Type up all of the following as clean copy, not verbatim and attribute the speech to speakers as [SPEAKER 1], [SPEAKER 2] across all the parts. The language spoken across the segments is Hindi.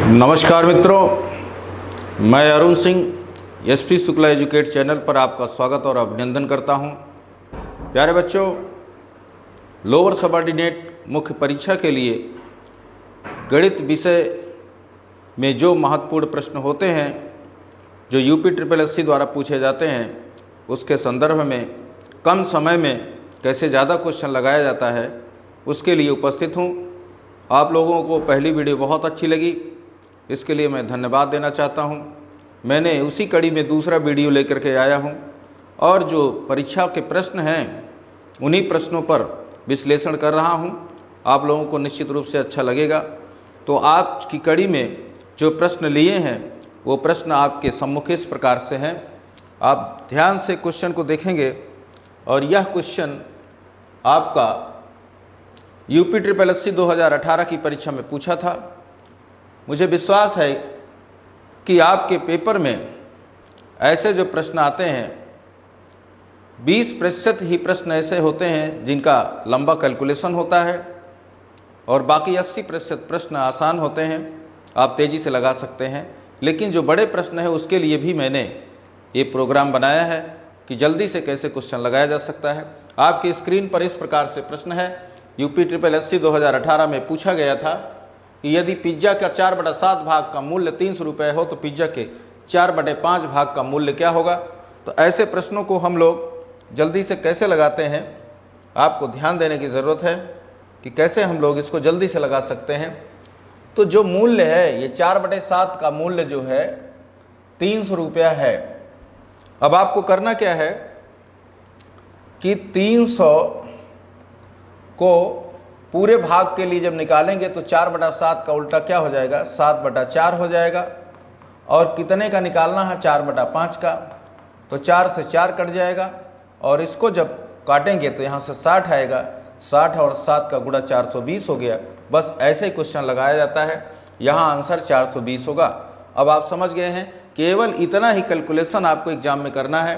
[SPEAKER 1] नमस्कार मित्रों, मैं Arun Singh SP Shukla educate channel पर आपका स्वागत और अभिनंदन करता हूं। प्यारे बच्चों, लोअर सबऑर्डिनेट मुख्य परीक्षा के लिए गणित विषय में जो महत्वपूर्ण प्रश्न होते हैं, जो यूपी SSSC द्वारा पूछे जाते हैं, उसके संदर्भ में कम समय में कैसे ज़्यादा क्वेश्चन लगाया जाता है, उसके लिए उपस्थित हूं। आप लोगों को पहली वीडियो बहुत अच्छी लगी, इसके लिए मैं धन्यवाद देना चाहता हूं। मैंने उसी कड़ी में दूसरा वीडियो लेकर के आया हूं और जो परीक्षा के प्रश्न हैं उन्हीं प्रश्नों पर विश्लेषण कर रहा हूं। आप लोगों को निश्चित रूप से अच्छा लगेगा। तो आज की कड़ी में जो प्रश्न लिए हैं वो प्रश्न आपके सम्मुख इस प्रकार से हैं। आप ध्यान से क्वेश्चन को देखेंगे और यह क्वेश्चन आपका यूपी SSSC 2018 की परीक्षा में पूछा था। मुझे विश्वास है कि आपके पेपर में ऐसे जो प्रश्न आते हैं 20% ही प्रश्न ऐसे होते हैं जिनका लंबा कैलकुलेशन होता है और बाकी 80% प्रश्न आसान होते हैं, आप तेज़ी से लगा सकते हैं। लेकिन जो बड़े प्रश्न है उसके लिए भी मैंने ये प्रोग्राम बनाया है कि जल्दी से कैसे क्वेश्चन लगाया जा सकता है। आपकी स्क्रीन पर इस प्रकार से प्रश्न है। यूपी SSSC 2018 में पूछा गया था कि यदि पिज्ज़ा का 4/7 भाग का मूल्य 300 रुपये हो तो पिज्ज़ा के 4/5 भाग का मूल्य क्या होगा। तो ऐसे प्रश्नों को हम लोग जल्दी से कैसे लगाते हैं, आपको ध्यान देने की ज़रूरत है कि कैसे हम लोग इसको जल्दी से लगा सकते हैं। तो जो मूल्य है, ये 4/7 का मूल्य जो है 300 रुपया है। अब आपको करना क्या है कि 300 को पूरे भाग के लिए जब निकालेंगे तो 4/7 का उल्टा क्या हो जाएगा, 7/4 हो जाएगा। और कितने का निकालना है, 4/5 का, तो 4 से 4 कट जाएगा और इसको जब काटेंगे तो यहाँ से 60 आएगा। 60 और 7 का गुणा 420 हो गया। बस ऐसे ही क्वेश्चन लगाया जाता है। यहाँ आंसर 420 होगा। अब आप समझ गए हैं, केवल इतना ही कैलकुलेशन आपको एग्जाम में करना है,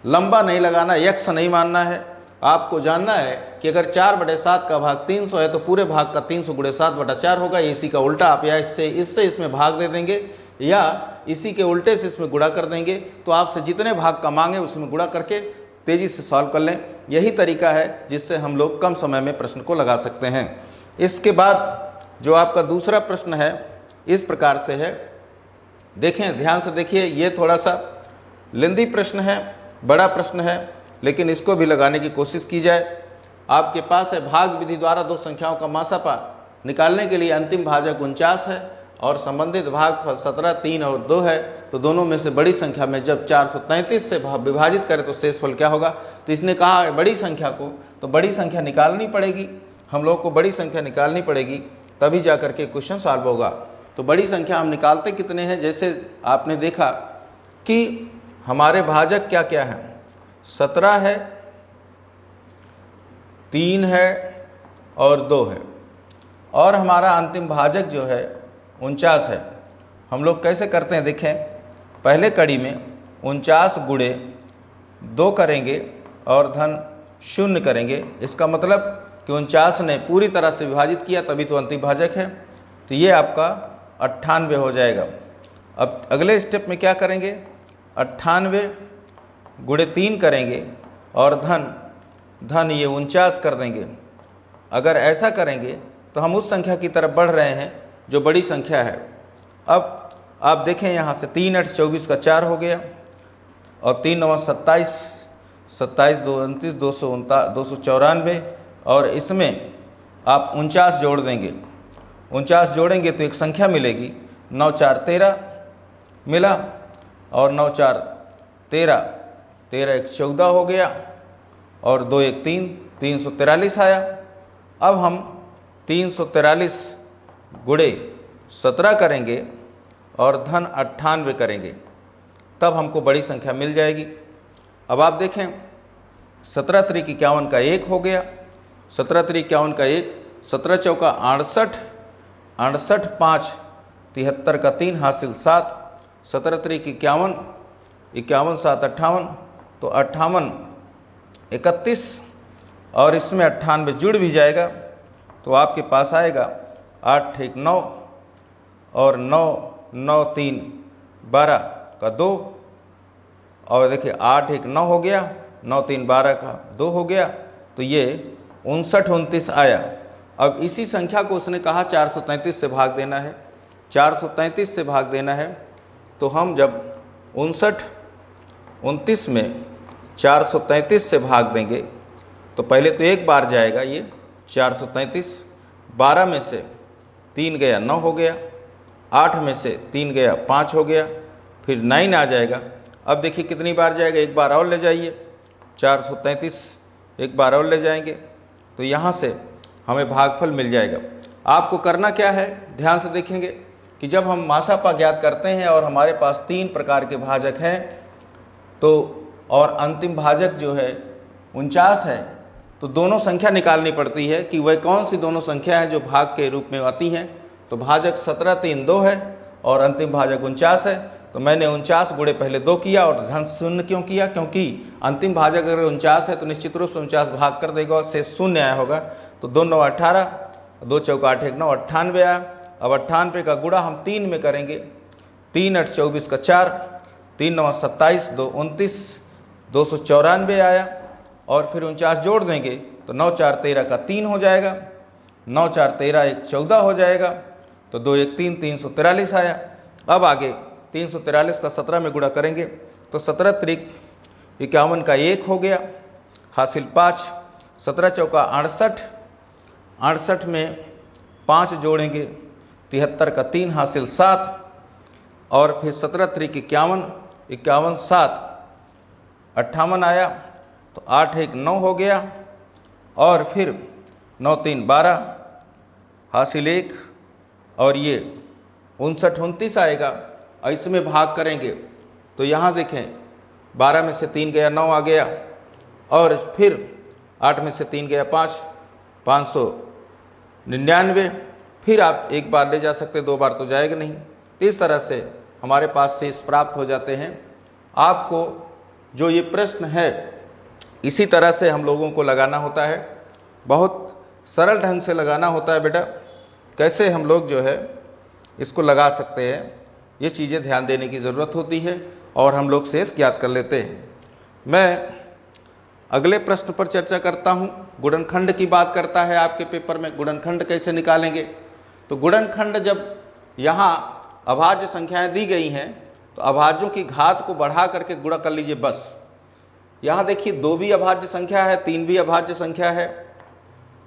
[SPEAKER 1] लंबा नहीं लगाना, यक्स नहीं मानना है। आपको जानना है कि अगर 4/7 का भाग 300 है तो पूरे भाग का 300 गुणे 7/4 होगा। इसी का उल्टा आप या इससे इसमें भाग दे देंगे या इसी के उल्टे से इसमें गुणा कर देंगे। तो आपसे जितने भाग का मांगे उसमें गुणा करके तेज़ी से सॉल्व कर लें। यही तरीका है जिससे हम लोग कम समय में प्रश्न को लगा सकते हैं। इसके बाद जो आपका दूसरा प्रश्न है इस प्रकार से है। देखें, ध्यान से देखिए, ये थोड़ा सा लेंदी प्रश्न है, बड़ा प्रश्न है, लेकिन इसको भी लगाने की कोशिश की जाए। आपके पास है, भाग विधि द्वारा दो संख्याओं का मासापा निकालने के लिए अंतिम भाजक 49 है और संबंधित भागफल 17, 3 और 2 है। तो दोनों में से बड़ी संख्या में जब 433 से विभाजित करें तो शेषफल क्या होगा। तो इसने कहा है बड़ी संख्या को, तो बड़ी संख्या निकालनी पड़ेगी, हम लोग को बड़ी संख्या निकालनी पड़ेगी, तभी जा करके क्वेश्चन सॉल्व होगा। तो बड़ी संख्या हम निकालते कितने हैं, जैसे आपने देखा कि हमारे भाजक क्या क्या हैं, 17 है, 3 है और 2 है, और हमारा अंतिम भाजक जो है 49 है। हम लोग कैसे करते हैं, देखें, पहले कड़ी में 49 गुणे 2 करेंगे और धन 0 करेंगे। इसका मतलब कि 49 ने पूरी तरह से विभाजित किया तभी तो अंतिम भाजक है। तो ये आपका 98 हो जाएगा। अब अगले स्टेप में क्या करेंगे, 98 गुणे 3 करेंगे और धन ये 49 कर देंगे। अगर ऐसा करेंगे तो हम उस संख्या की तरफ बढ़ रहे हैं जो बड़ी संख्या है। अब आप देखें, यहाँ से 3 8 24 का 4 हो गया और 3 9 27, 27 2 29, 294 और इसमें आप 49 जोड़ देंगे। 49 जोड़ेंगे तो एक संख्या मिलेगी, 9 4 13 मिला और 9 4 13, 13 1 14 हो गया और 2 1 3, 343 आया। अब हम 343 गुणे 17 करेंगे और धन 98 करेंगे, तब हमको बड़ी संख्या मिल जाएगी। अब आप देखें, 17 3 51 का 1 हो गया, 17 3 51 का 1, 17 चौका 68, 68 5 73 का 3 हासिल 7, 17 3 51, 51 7 58, तो 58 31 और इसमें 98 जुड़ भी जाएगा तो आपके पास आएगा 8 1 9, और 9 9 3 12 का 2, और देखिए 8 1 9 हो गया, 9 3 12 का 2 हो गया, तो ये 59 29 आया। अब इसी संख्या को उसने कहा 433 से भाग देना है, 433 से भाग देना है। तो हम जब 59 29 में 433 से भाग देंगे तो पहले तो एक बार जाएगा ये 433, 12 में से 3 गया 9 हो गया, 8 में से 3 गया 5 हो गया, फिर 9 आ जाएगा। अब देखिए कितनी बार जाएगा, एक बार और ले जाइए, 433 एक बार और ले जाएंगे तो यहाँ से हमें भागफल मिल जाएगा। आपको करना क्या है, ध्यान से देखेंगे कि जब हम मासापा ज्ञात करते हैं और हमारे पास 3 प्रकार के भाजक हैं तो और अंतिम भाजक जो है 49 है, तो दोनों संख्या निकालनी पड़ती है कि वह कौन सी दोनों संख्या है जो भाग के रूप में आती हैं। तो भाजक 17 3 2 है और अंतिम भाजक 49 है। तो मैंने 49 गुणे पहले 2 किया और धन शून्य क्यों किया, क्योंकि अंतिम भाजक अगर 49 है तो निश्चित रूप से 49 भाग कर देगा और शेष शून्य आया होगा। तो 2 9 18, 2 चौका 8 1 9, 98 आया। अब 98 का गुणा हम 3 में करेंगे, 3 8 24 का 4, 3 9 27, 2 29, 294 आया। और फिर 49 जोड़ देंगे तो 9 4 13 का 3 हो जाएगा, 9 4 13 1 14 हो जाएगा, तो 2 1 3 343 आया। अब आगे 343 का 17 में गुणा करेंगे तो 17 त्रिक 51 का 1 हो गया, हासिल 5, 17 चौका 68, 68 में 5 जोड़ेंगे 73 का 3 हासिल 7, और फिर 17 त्रिक 51, 51 7 58 आया, तो 8 1 9 हो गया, और फिर 9 3 12 हासिल 1, और ये 59 29 आएगा। और इसमें भाग करेंगे तो यहाँ देखें 12 में से 3 गया 9 आ गया, और फिर 8 में से 3 गया 5, 599। फिर आप एक बार ले जा सकते, 2 बार तो जाएगा नहीं। इस तरह से हमारे पास शेष प्राप्त हो जाते हैं। आपको जो ये प्रश्न है इसी तरह से हम लोगों को लगाना होता है, बहुत सरल ढंग से लगाना होता है बेटा। कैसे हम लोग जो है इसको लगा सकते हैं, ये चीज़ें ध्यान देने की ज़रूरत होती है और हम लोग शेष ज्ञात कर लेते हैं। मैं अगले प्रश्न पर चर्चा करता हूँ। गुणनखंड की बात करता है आपके पेपर में, गुणनखंड कैसे निकालेंगे। तो गुणनखंड जब यहाँ अभाज्य संख्याएं दी गई हैं तो अभाज्यों की घात को बढ़ा करके गुणा कर लीजिए बस। यहाँ देखिए 2 भी अभाज्य संख्या है, 3 भी अभाज्य संख्या है,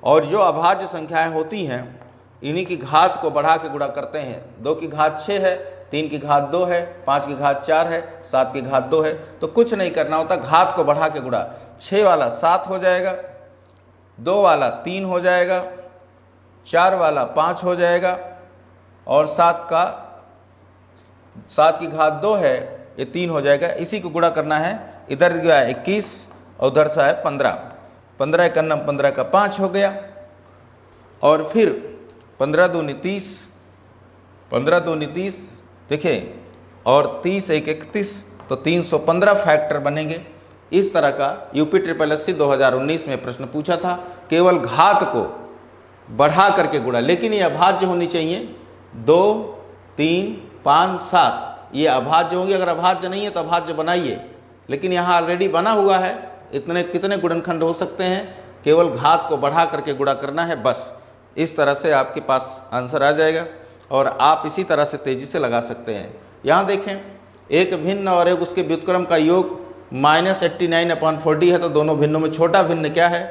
[SPEAKER 1] और जो अभाज्य संख्याएं होती हैं इन्हीं की घात को बढ़ा के गुणा करते हैं। 2 की घात 6 है, 3 की घात 2 है, 5 की घात 4 है, 7 की घात 2 है। तो कुछ नहीं करना होता, घात को बढ़ा के गुणा। 6 वाला 7 हो जाएगा, 2 वाला 3 हो जाएगा, 4 वाला 5 हो जाएगा, और 7 की घात 2 है, ये 3 हो जाएगा। इसी को गुणा करना है। इधर गया 21 और उधर से है 15, 15 एक 15 का 5 हो गया, और फिर 15 दूनी 30, 15 दूनी 30 देखिए, और 30 1 31, तो 315 फैक्टर बनेंगे। इस तरह का यूपी SSSC 2019 में प्रश्न पूछा था, केवल घात को बढ़ा करके गुणा। लेकिन ये अभाज्य होनी चाहिए, 2 3 5 7 ये अभाज्य होंगे। अगर अभाज्य नहीं है तो अभाज्य बनाइए, लेकिन यहाँ ऑलरेडी बना हुआ है। इतने कितने गुणनखंड हो सकते हैं, केवल घात को बढ़ा करके गुणा करना है बस। इस तरह से आपके पास आंसर आ जाएगा और आप इसी तरह से तेज़ी से लगा सकते हैं। यहाँ देखें, एक भिन्न और एक उसके व्युत्क्रम का योग -89/40 है, तो दोनों भिन्नों में छोटा भिन्न क्या है।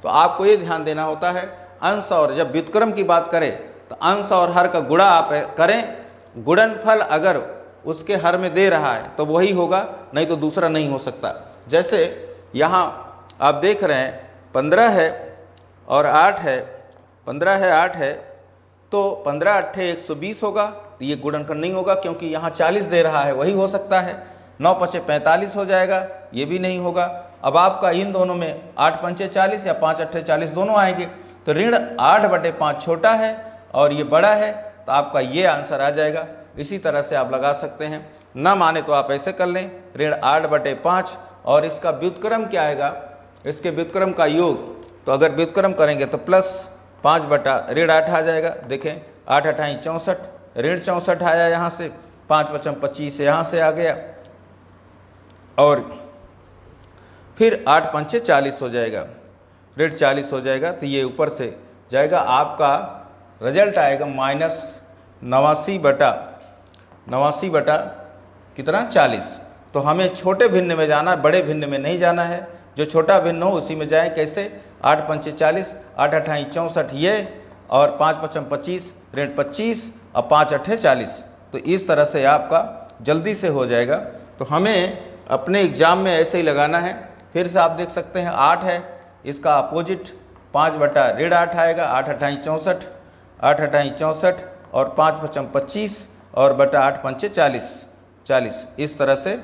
[SPEAKER 1] तो आपको ये ध्यान देना होता है, अंश और जब व्युत्क्रम की बात करें तो अंश और हर का गुणा आप करें। गुणनफल अगर उसके हर में दे रहा है तो वही होगा, नहीं तो दूसरा नहीं हो सकता। जैसे यहाँ आप देख रहे हैं 15 है और 8 है, 15 है 8 है, तो 15 8 120 होगा। तो ये गुणनखंड नहीं होगा क्योंकि यहाँ 40 दे रहा है, वही हो सकता है। 9 5 45 हो जाएगा, ये भी नहीं होगा। अब आपका इन दोनों में 8 5 40 या 5 8 40 दोनों आएंगे, तो ऋण 8/5 छोटा है और ये बड़ा है, तो आपका ये आंसर आ जाएगा। इसी तरह से आप लगा सकते हैं। ना माने तो आप ऐसे कर लें, ऋण 8/5, और इसका व्युत्क्रम क्या आएगा, इसके व्युत्क्रम का योग। तो अगर व्युत्क्रम करेंगे तो +5 ऋण 8 आ जाएगा। देखें 8 8 64, ऋण 64 आया यहाँ से, 5 पचम 25 यहाँ से आ गया, और फिर 8 पंचे 40 हो जाएगा, ऋण 40 हो जाएगा। तो ये ऊपर से जाएगा, आपका रिजल्ट आएगा -89 बटा कितना 40। तो हमें छोटे भिन्न में जाना है, बड़े भिन्न में नहीं जाना है। जो छोटा भिन्न हो उसी में जाए। कैसे? 8 पंचे 40, 8 अठाई 64 ये, और 5 पचम 25, ऋण 25 और 5 अट्ठे 40। तो इस तरह से आपका जल्दी से हो जाएगा। तो हमें अपने एग्ज़ाम में ऐसे ही लगाना है। फिर से आप देख सकते हैं 8 है, इसका अपोजिट 5 बटा ऋण 8 आएगा, 8 अठाई 64, 8 अठाई 64 और 5 पचम 25 और बटा 8 पंचे 40। इस तरह से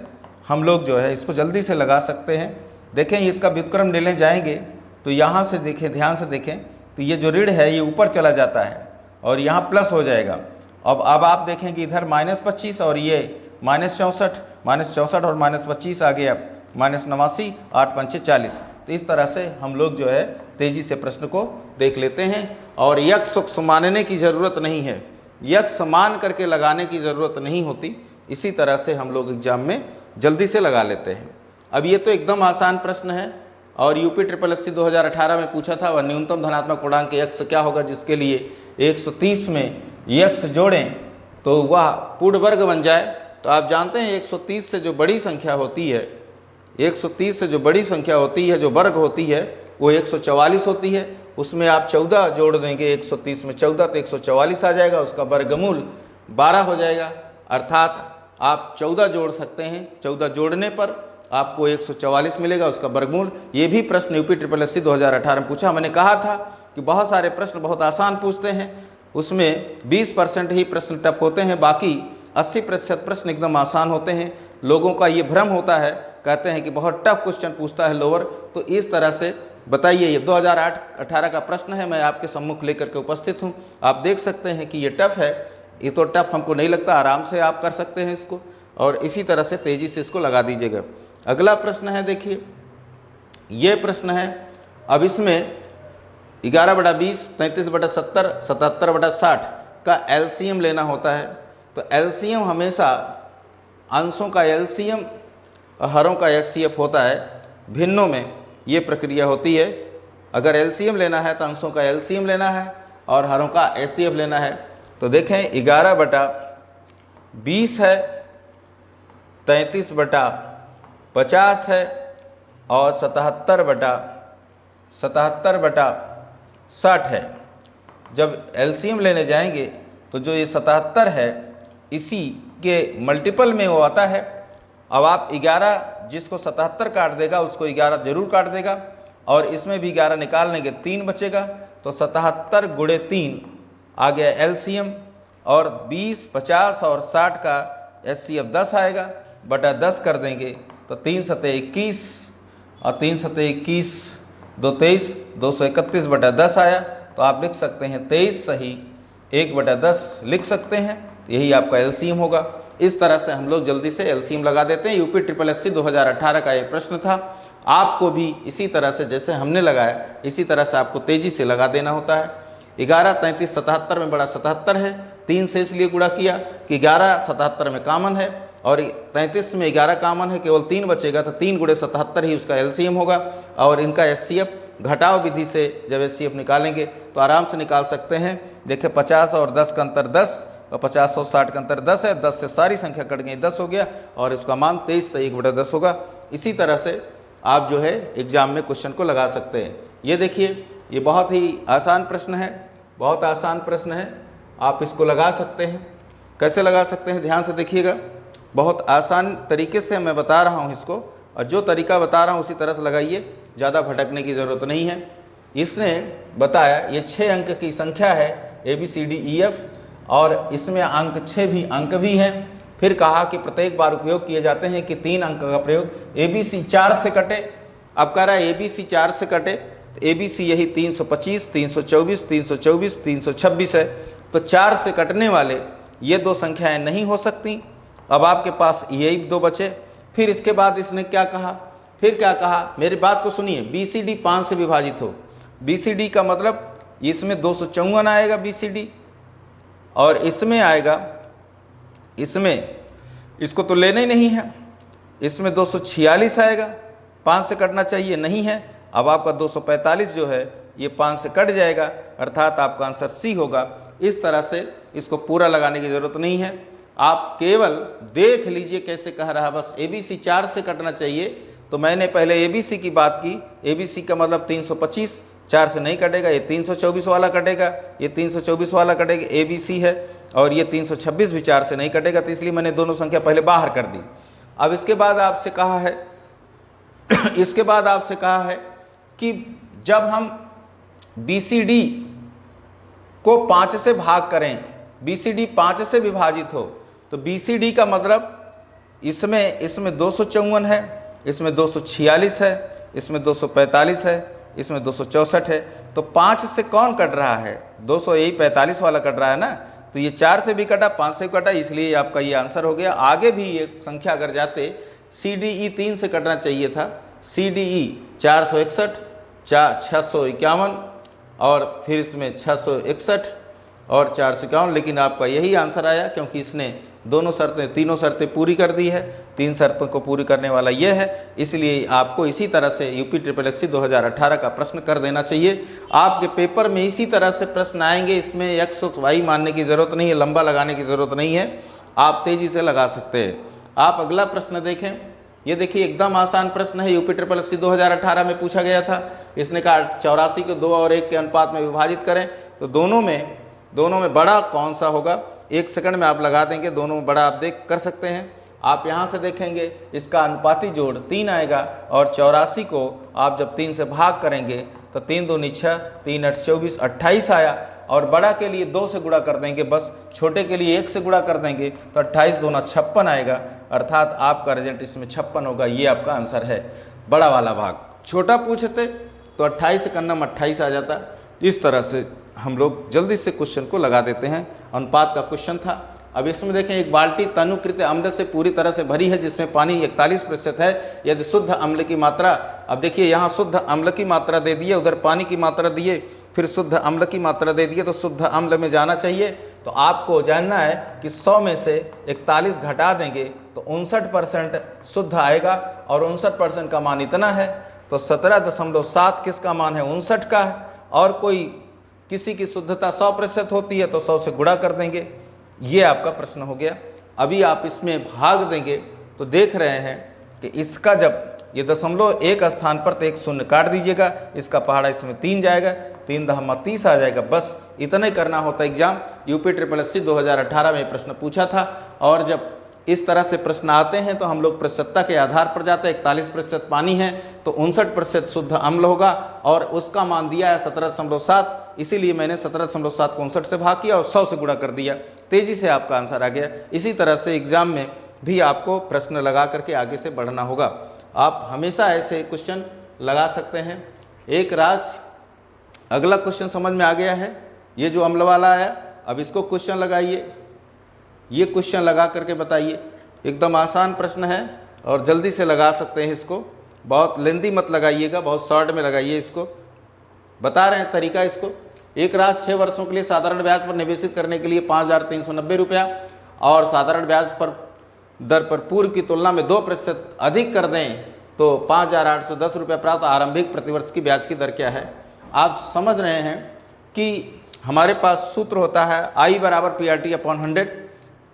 [SPEAKER 1] हम लोग जो है इसको जल्दी से लगा सकते हैं। देखें इसका व्युत्क्रम लेने जाएंगे तो यहाँ से देखें, ध्यान से देखें, तो ये जो ऋण है ये ऊपर चला जाता है और यहाँ प्लस हो जाएगा। अब आप देखें कि इधर -25 और ये -64 और -25 आ गया, -89, 8 पंचे 40। तो इस तरह से हम लोग जो है तेज़ी से प्रश्न को देख लेते हैं और यक्ष मानने की ज़रूरत नहीं है, यक्ष मान करके लगाने की ज़रूरत नहीं होती। इसी तरह से हम लोग एग्ज़ाम में जल्दी से लगा लेते हैं। अब ये तो एकदम आसान प्रश्न है और यूपी SSSC 2018 में पूछा था, वह न्यूनतम धनात्मक पूर्णांक यक्ष क्या होगा जिसके लिए 130 में यक्ष जोड़ें तो वह पूर्ण वर्ग बन जाए। तो आप जानते हैं 130 से जो बड़ी संख्या होती है, 130 से जो बड़ी संख्या होती है, जो वर्ग होती है, वो 144 होती है। उसमें आप 14 जोड़ देंगे, 130 में 14 तो 144 आ जाएगा, उसका वर्गमूल 12 हो जाएगा। अर्थात आप 14 जोड़ सकते हैं, 14 जोड़ने पर आपको 144 मिलेगा, उसका वर्गमूल। ये भी प्रश्न यूपी SSSC 2018 में पूछा। मैंने कहा था कि बहुत सारे प्रश्न बहुत आसान पूछते हैं, उसमें 20% ही प्रश्न टफ होते हैं, बाकी 80% प्रश्न एकदम आसान होते हैं। लोगों का ये भ्रम होता है, कहते हैं कि बहुत टफ क्वेश्चन पूछता है लोअर। तो इस तरह से बताइए, ये 2018 का प्रश्न है, मैं आपके सम्मुख लेकर के उपस्थित हूँ। आप देख सकते हैं कि ये टफ है, ये तो टफ हमको नहीं लगता, आराम से आप कर सकते हैं इसको, और इसी तरह से तेज़ी से इसको लगा दीजिएगा। अगला प्रश्न है, देखिए ये प्रश्न है। अब इसमें 11/20, 33/70, 77/60 का एलसीएम लेना होता है। तो एलसीएम हमेशा अंशों का एलसीएम और हरों का एचसीएफ होता है। भिन्नों में ये प्रक्रिया होती है। अगर एलसीएम लेना है तो अंशों का एलसीएम लेना है और हरों का एचसीएफ लेना है। तो देखें 11/20 है, 33/50 है और 77/60 है। जब एलसीएम लेने जाएंगे तो जो ये 77 है इसी के मल्टीपल में वो आता है। अब आप 11 जिसको 77 काट देगा उसको 11 जरूर काट देगा, और इसमें भी 11 निकाल लेंगे, 3 बचेगा। तो 77 गुणे 3 आ गया एलसीएम, और 20, 50 और 60 का एचसीएफ 10 आएगा, बटा 10 कर देंगे तो 3 सते 21 और 3 सते 21, 2 23, 231/10 आया। तो आप लिख सकते हैं 23 सही 1/10 लिख सकते हैं, यही आपका एलसीएम होगा। इस तरह से हम लोग जल्दी से एलसीएम लगा देते हैं। यूपी SSSC 2018 का ये प्रश्न था। आपको भी इसी तरह से जैसे हमने लगाया इसी तरह से आपको तेज़ी से लगा देना होता है। 11, 33, 77 में बड़ा 77 है, 3 से इसलिए गुणा किया कि 11 77 में कॉमन है और 33 में 11 कॉमन है, केवल 3 बचेगा। तो 3 गुणे 77 ही उसका एलसीएम होगा। और इनका एचसीएफ घटाव विधि से जब एचसीएफ निकालेंगे तो आराम से निकाल सकते हैं। देखिए 50 और 10 का अंतर 10 और 50 और 60 का अंतर 10 है, 10 से सारी संख्या कट गई, 10 हो गया और इसका मान 23 से 1/10 होगा। इसी तरह से आप जो है एग्जाम में क्वेश्चन को लगा सकते हैं। ये देखिए ये बहुत ही आसान प्रश्न है, बहुत आसान प्रश्न है, आप इसको लगा सकते हैं। कैसे लगा सकते हैं ध्यान से देखिएगा, बहुत आसान तरीके से मैं बता रहा हूँ इसको, और जो तरीका बता रहा हूँ उसी तरह से लगाइए, ज़्यादा भटकने की ज़रूरत नहीं है। इसने बताया ये 6 अंक की संख्या है ABCDEF, और इसमें अंक 6 भी अंक भी हैं। फिर कहा कि प्रत्येक बार उपयोग किए जाते हैं कि 3 अंक का प्रयोग। ABC 4 से कटे, अब कह रहा है ABC 4 से कटे, तो ABC यही 325, 324, 324, 326 है। तो 4 से कटने वाले ये 2 संख्याएं नहीं हो सकती। अब आपके पास यही 2 बचे। फिर इसके बाद इसने क्या कहा, फिर क्या कहा, मेरी बात को सुनिए। BCD 5 से विभाजित हो, BCD का मतलब इसमें 254 आएगा BCD, और इसमें आएगा, इसमें इसको तो लेना ही नहीं है, इसमें 246 आएगा, 5 से कटना चाहिए, नहीं है। अब आपका 245 जो है ये 5 से कट जाएगा, अर्थात आपका आंसर सी होगा। इस तरह से इसको पूरा लगाने की ज़रूरत नहीं है, आप केवल देख लीजिए कैसे कह रहा है। बस ABC 4 से कटना चाहिए, तो मैंने पहले ABC की बात की। ABC का मतलब 325, 4 से नहीं कटेगा, ये 324 वाला कटेगा, ये 324 वाला कटेगा, ABC है। और ये 326 भी 4 से नहीं कटेगा, तो इसलिए मैंने दोनों संख्या पहले बाहर कर दी। अब इसके बाद आपसे कहा है इसके बाद आपसे कहा है कि जब हम BCD को 5 से भाग करें, BCD 5 से विभाजित हो, तो BCD का मतलब इसमें 254 है, इसमें 246 है, इसमें 245 है, इसमें 264 है। तो 5 से कौन कट रहा है? 200, यही 45 वाला कट रहा है ना। तो ये 4 से भी कटा, 5 से कटा, इसलिए आपका ये आंसर हो गया। आगे भी ये संख्या अगर जाते, CDE 3 से कटना चाहिए था, CDE 461, 651 और फिर इसमें 661 और 451, लेकिन आपका यही आंसर आया क्योंकि इसने दोनों शर्तें, तीनों शर्तें पूरी कर दी है। 3 शर्तों को पूरी करने वाला ये है, इसलिए आपको इसी तरह से UPSSC 2018 का प्रश्न कर देना चाहिए। आपके पेपर में इसी तरह से प्रश्न आएंगे, इसमें X और Y मानने की ज़रूरत नहीं है, लंबा लगाने की ज़रूरत नहीं है, आप तेज़ी से लगा सकते हैं। आप अगला प्रश्न देखें, ये देखिए एकदम आसान प्रश्न है, UPSSC 2018 में पूछा गया था। इसने कहा 84 को 2 और 1 के अनुपात में विभाजित करें, तो दोनों में बड़ा कौन सा होगा? 1 सेकंड में आप लगा देंगे, दोनों में बड़ा आप देख कर सकते हैं। आप यहाँ से देखेंगे इसका अनुपाती जोड़ 3 आएगा, और 84 को आप जब 3 से भाग करेंगे तो 3 दूनी 6, 3 8 24, 28 आया। और बड़ा के लिए 2 से गुणा कर देंगे, बस छोटे के लिए 1 से गुणा कर देंगे, तो 28 दूना 56 आएगा, अर्थात आपका रिजल्ट इसमें 56 होगा। ये आपका आंसर है, बड़ा वाला भाग। छोटा पूछते तो 28 से करना 28 आ जाता। इस तरह से हम लोग जल्दी से क्वेश्चन को लगा देते हैं। अनुपात का क्वेश्चन था। अब इसमें देखें, एक बाल्टी तनुकृत अम्ल से पूरी तरह से भरी है, जिसमें पानी 41% है। यदि शुद्ध अम्ल की मात्रा, अब देखिए यहाँ शुद्ध अम्ल की मात्रा दे दी है, उधर पानी की मात्रा दी है, फिर शुद्ध अम्ल की मात्रा दे दी है, तो शुद्ध अम्ल में जाना चाहिए। तो आपको जानना है कि 100 में से 41 घटा देंगे तो 59% शुद्ध आएगा, और 59% का मान इतना है, तो 17.7 किसका मान है? 59 का है। और कोई किसी की शुद्धता 100% होती है तो 100 से गुणा कर देंगे। ये आपका प्रश्न हो गया। अभी आप इसमें भाग देंगे तो देख रहे हैं कि इसका जब ये 0.1 स्थान पर, तो एक शून्य काट दीजिएगा, इसका पहाड़ा इसमें 3 जाएगा, 3 दहमा 30 आ जाएगा। बस इतना ही करना होता है। एग्जाम UPSSC 2018 में प्रश्न पूछा था, और जब इस तरह से प्रश्न आते हैं तो हम लोग प्रतिशतता के आधार पर जाते हैं। 41% पानी है तो 59% शुद्ध अम्ल होगा, और उसका मान दिया है 17.7, इसीलिए मैंने 17.7 को 59 से भाग किया और 100 से गुणा कर दिया। तेज़ी से आपका आंसर आ गया। इसी तरह से एग्जाम में भी आपको प्रश्न लगा करके आगे से बढ़ना होगा। आप हमेशा ऐसे क्वेश्चन लगा सकते हैं। एक राशि, अगला क्वेश्चन समझ में आ गया है, ये जो अम्ल वाला आया। अब इसको क्वेश्चन लगाइए, ये क्वेश्चन लगा करके बताइए। एकदम आसान प्रश्न है और जल्दी से लगा सकते हैं इसको, बहुत लेंदी मत लगाइएगा, बहुत शॉर्ट में लगाइए इसको। बता रहे हैं तरीका इसको। एक राशि 6 वर्षों के लिए साधारण ब्याज पर निवेशित करने के लिए 5,390 रुपया, और साधारण ब्याज पर दर पर पूर्व की तुलना में 2% अधिक कर दें तो 5,810 रुपया प्राप्त। आरंभिक प्रतिवर्ष की ब्याज की दर क्या है? आप समझ रहे हैं कि हमारे पास सूत्र होता है I = PRT/100,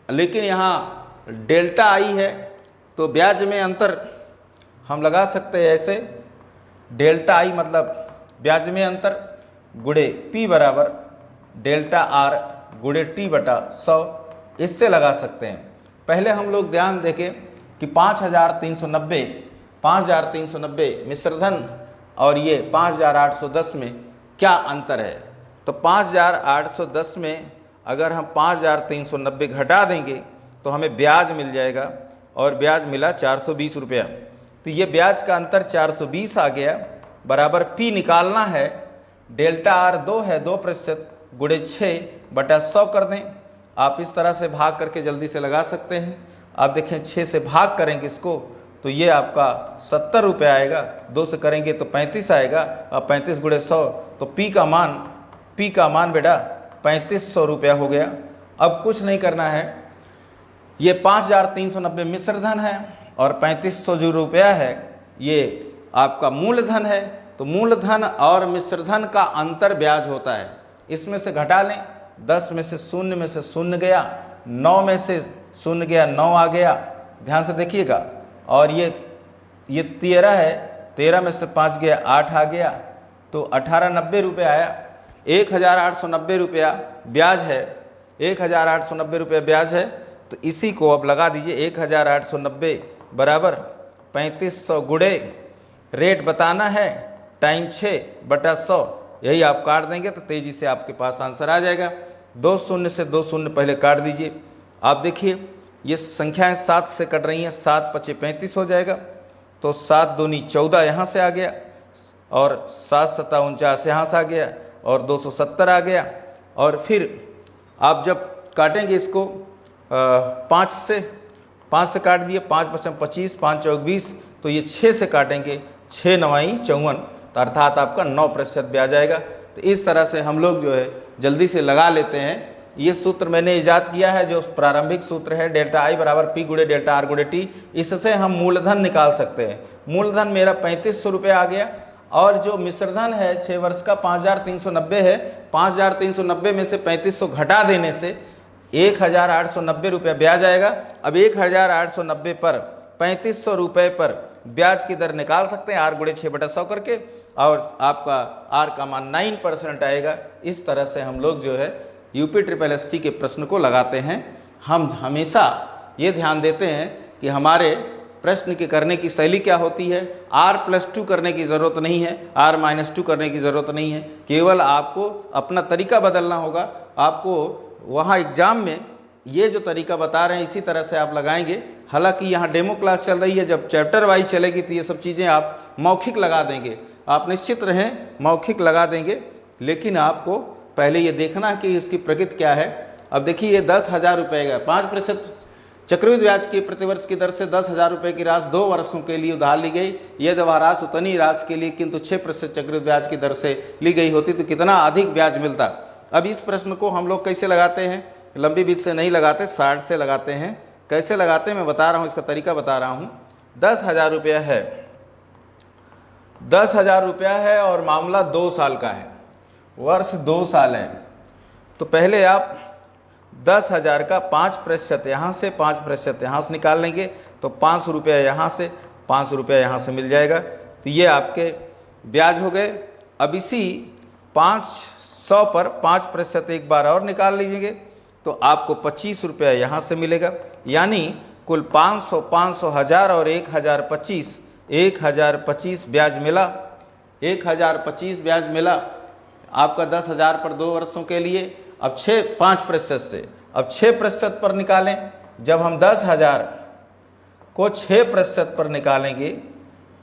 [SPEAKER 1] लेकिन यहाँ डेल्टा I है, तो ब्याज में अंतर हम लगा सकते हैं ऐसे, डेल्टा I मतलब ब्याज में अंतर गुणे P बराबर डेल्टा R गुणे T/100, इससे लगा सकते हैं। पहले हम लोग ध्यान देंगे कि 5,390 मिश्रधन और ये 5,810 में क्या अंतर है। तो 5,810 में अगर हम 5,390 घटा देंगे तो हमें ब्याज मिल जाएगा, और ब्याज मिला 420 रुपया। तो ये ब्याज का अंतर 420 आ गया, बराबर P निकालना है, डेल्टा R 2 है, 2% गुणे 6/100 कर दें। आप इस तरह से भाग करके जल्दी से लगा सकते हैं। आप देखें 6 से भाग करेंगे इसको तो ये आपका 70 रुपये आएगा, 2 से करेंगे तो 35 आएगा, और 35 गुणे 100 तो P का मान बेटा 3500 रुपया हो गया। अब कुछ नहीं करना है, ये 5390 मिश्र धन है और 3500 जो रुपया है ये आपका मूलधन है। तो मूलधन और मिश्र धन का अंतर ब्याज होता है, इसमें से घटा लें। 10 में से 0 में से 0 गया, 9 में से 0 गया, 9 आ गया, ध्यान से देखिएगा। और ये 13 है, 13 में से 5 गया, 8 आ गया, तो 1890 रुपये आया। 1890 रुपया ब्याज है, 1890 रुपये ब्याज है। तो इसी को अब लगा दीजिए, 1890 बराबर 3500 गुणे रेट बताना है टाइम 6/100, यही आप काट देंगे तो तेज़ी से आपके पास आंसर आ जाएगा। 2 शून्य से 2 शून्य पहले काट दीजिए। आप देखिए ये संख्याएं 7 से कट रही हैं, 7 × 5 = 35 हो जाएगा। तो 7 दूनी 14 यहाँ से आ गया और 7 × 7 = 49 यहाँ से आ गया और 270 आ गया। और फिर आप जब काटेंगे इसको 5 से काट दिए, 5 × 5 = 25, 5 × 4 = 20, तो ये 6 से काटेंगे, 6 × 9 = 54, तो अर्थात आपका 9% ब्याज आएगा। तो इस तरह से हम लोग जो है जल्दी से लगा लेते हैं। ये सूत्र मैंने ईजाद किया है, जो प्रारंभिक सूत्र है डेल्टा आई बराबर P × डेल्टा R × T। इससे हम मूलधन निकाल सकते हैं। मूलधन मेरा 3500 रुपये आ गया और जो मिश्रधन है 6 वर्ष का 5390 है। 5390 में से 3500 घटा देने से 1890 रुपये ब्याज आएगा। अब 1890 पर 3500 रुपये पर ब्याज की दर निकाल सकते हैं R × 6/100 करके, और आपका R का मान 9% आएगा। इस तरह से हम लोग जो है UPSSC के प्रश्न को लगाते हैं। हम हमेशा ये ध्यान देते हैं कि हमारे प्रश्न के करने की शैली क्या होती है। R+2 करने की ज़रूरत नहीं है, R-2 करने की ज़रूरत नहीं है, केवल आपको अपना तरीका बदलना होगा। आपको वहाँ एग्ज़ाम में ये जो तरीका बता रहे हैं इसी तरह से आप लगाएंगे। हालांकि यहाँ डेमो क्लास चल रही है, जब चैप्टर वाइज चलेगी तो ये सब चीज़ें आप मौखिक लगा देंगे। आप निश्चित रहें मौखिक लगा देंगे, लेकिन आपको पहले ये देखना है कि इसकी प्रकृति क्या है। अब देखिए ये 10,000 रुपये का 5% चक्रवृद्धि ब्याज की प्रतिवर्ष की दर से 10,000 रुपये की राशि 2 वर्षों के लिए उधार ली गई। यदि वह राशि उतनी राशि के लिए किंतु 6% चक्रवृद्धि ब्याज की दर से ली गई होती तो कितना अधिक ब्याज मिलता। अब इस प्रश्न को हम लोग कैसे लगाते हैं, लंबी विधि से नहीं लगाते, शार्ट से लगाते हैं। कैसे लगाते हैं मैं बता रहा हूँ, इसका तरीका बता रहा हूँ। 10,000 रुपया है, 10,000 रुपया है और मामला 2 साल का है, वर्ष 2 साल है। तो पहले आप 10,000 का 5% यहाँ से 5% यहाँ से निकाल लेंगे, तो 500 रुपया यहाँ से 500 रुपया यहाँ से मिल जाएगा। तो ये आपके ब्याज हो गए। अब इसी 500 पर 5% एक बार और निकाल लीजिएगा तो आपको 25 रुपया यहाँ से मिलेगा। यानी कुल 500, 500, 1000 और 1025, 1025 ब्याज मिला। 1025 ब्याज मिला आपका 10,000 पर 2 वर्षों के लिए। अब 5% से अब 6% पर निकालें। जब हम 10,000 को 6% पर निकालेंगे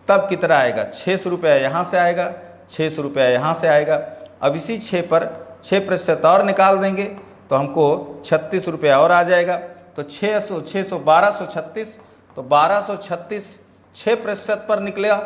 [SPEAKER 1] तब कितना आएगा, 600 रुपया यहाँ से आएगा, 600 रुपया यहाँ से आएगा। अब इसी 6 पर 6% और निकाल देंगे तो हमको 36 रुपया और आ जाएगा। तो 600, 1236, तो 1236 6% पर निकला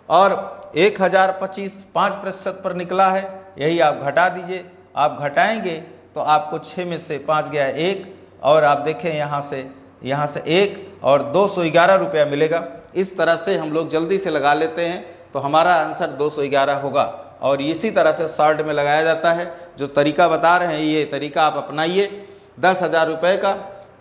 [SPEAKER 1] और 1025 5% पर निकला है। यही आप घटा दीजिए। आप घटाएंगे तो आपको 6 में से 5 गया 1, और आप देखें यहाँ से 1 और 211 रुपया मिलेगा। इस तरह से हम लोग जल्दी से लगा लेते हैं तो हमारा आंसर 211 होगा। और इसी तरह से शॉर्ट में लगाया जाता है। जो तरीका बता रहे हैं ये तरीका आप अपनाइए। 10,000 रुपये का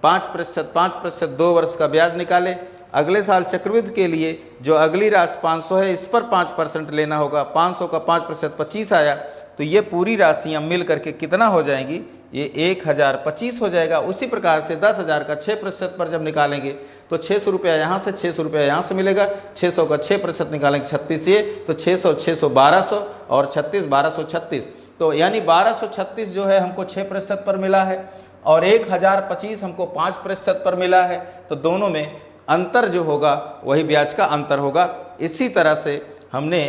[SPEAKER 1] 5% 2 वर्ष का ब्याज निकाले। अगले साल चक्रवृद्धि के लिए जो अगली राशि 500 है इस पर 5% लेना होगा। 500 का 5% 25 आया, तो ये पूरी राशियाँ मिल करके कितना हो जाएंगी, ये 1025 हो जाएगा। उसी प्रकार से 10,000 का 6% पर जब निकालेंगे तो 600 रुपया यहाँ से 600 रुपया यहाँ से मिलेगा। 600 का 6% निकालेंगे 36 ये, तो 600 600 1200 और 36 1236, तो यानी 1236 जो है हमको 6% पर मिला है और 1025 हमको 5% पर मिला है। तो दोनों में अंतर जो होगा वही ब्याज का अंतर होगा। इसी तरह से हमने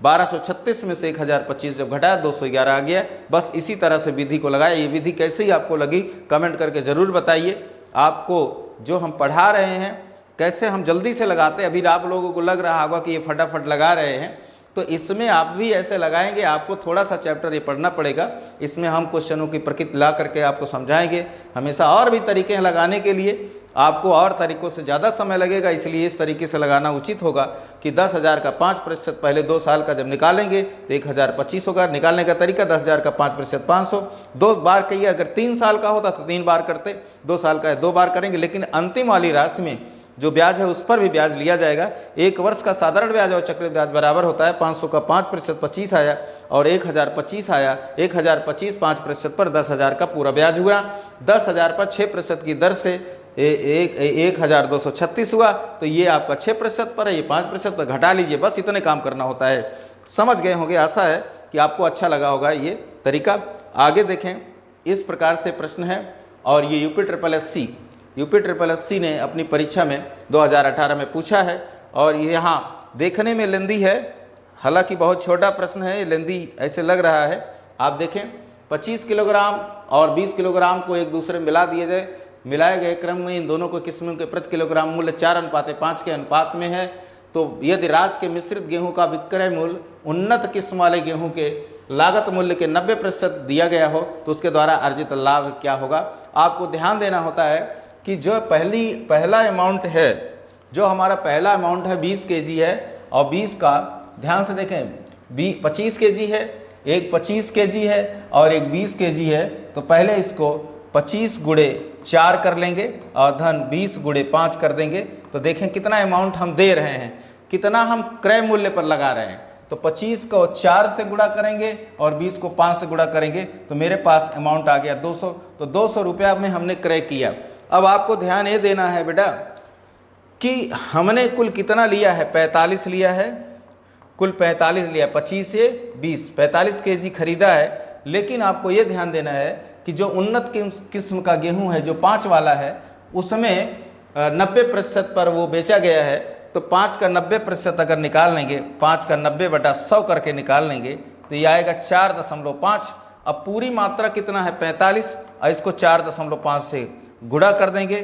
[SPEAKER 1] 1236 में से 1025 जब घटाया 211 आ गया। बस इसी तरह से विधि को लगाया। ये विधि कैसे ही आपको लगी कमेंट करके ज़रूर बताइए। आपको जो हम पढ़ा रहे हैं कैसे हम जल्दी से लगाते हैं, अभी आप लोगों को लग रहा होगा कि ये फटाफट लगा रहे हैं, तो इसमें आप भी ऐसे लगाएंगे, आपको थोड़ा सा चैप्टर ये पढ़ना पड़ेगा। इसमें हम क्वेश्चनों की प्रकृति ला करके आपको समझाएंगे। हमेशा और भी तरीके हैं लगाने के लिए, आपको और तरीक़ों से ज़्यादा समय लगेगा, इसलिए इस तरीके से लगाना उचित होगा कि 10,000 का 5% पहले 2 साल का जब निकालेंगे तो 1,025 होगा। निकालने का तरीका 10,000 का 5% 500, 2 बार कहिए। अगर 3 साल का होता तो 3 बार करते, 2 साल का है 2 बार करेंगे। लेकिन अंतिम वाली राशि में जो ब्याज है उस पर भी ब्याज लिया जाएगा। 1 वर्ष का साधारण ब्याज और चक्रवृद्धि ब्याज बराबर होता है। 500 का 5% 25 आया और 1,025 आया। 1,025 5% पर 10,000 का पूरा ब्याज हुआ। 10,000 पर 6% की दर से 1,236 हुआ। तो ये आपका 6% पर है, ये 5% पर घटा लीजिए, बस इतने काम करना होता है। समझ गए होंगे, आशा है कि आपको अच्छा लगा होगा ये तरीका। आगे देखें, इस प्रकार से प्रश्न है और ये यूपी ने अपनी परीक्षा में 2018 में पूछा है और ये यहाँ देखने में लेंदी है, हालांकि बहुत छोटा प्रश्न है, लेंदी ऐसे लग रहा है। आप देखें 25 किलोग्राम और 20 किलोग्राम को एक दूसरे में मिला दिए जाए, मिलाए गए क्रम में इन दोनों को किस्मों के प्रति किलोग्राम मूल्य 4:5 के अनुपात में है। तो यदि राष्ट्र के मिश्रित गेहूं का विक्रय मूल्य उन्नत किस्म वाले गेहूं के लागत मूल्य के 90% दिया गया हो तो उसके द्वारा अर्जित लाभ क्या होगा। आपको ध्यान देना होता है कि जो पहला अमाउंट है, जो हमारा पहला अमाउंट है 20 kg है और 20 का ध्यान से देखें 25 kg है, एक 25 kg है और एक 20 kg है। तो पहले इसको 25 गुणे 4 कर लेंगे और धन 20 गुणे 5 कर देंगे। तो देखें कितना अमाउंट हम दे रहे हैं, कितना हम क्रय मूल्य पर लगा रहे हैं। तो 25 को 4 से गुणा करेंगे और 20 को 5 से गुणा करेंगे तो मेरे पास अमाउंट आ गया 200। तो 200 रुपया में हमने क्रय किया। अब आपको ध्यान ये देना है बेटा कि हमने कुल कितना लिया है, 45 लिया है, कुल 45 लिया, 25 से 20 45 kg खरीदा है। लेकिन आपको ये ध्यान देना है कि जो उन्नत किस्म का गेहूं है, जो 5 वाला है, उसमें 90% पर वो बेचा गया है। तो 5 का 90% अगर निकाल लेंगे, 5 का 90/100 करके निकाल लेंगे तो ये आएगा 4.5। अब पूरी मात्रा कितना है 45 और इसको 4.5 से गुणा कर देंगे।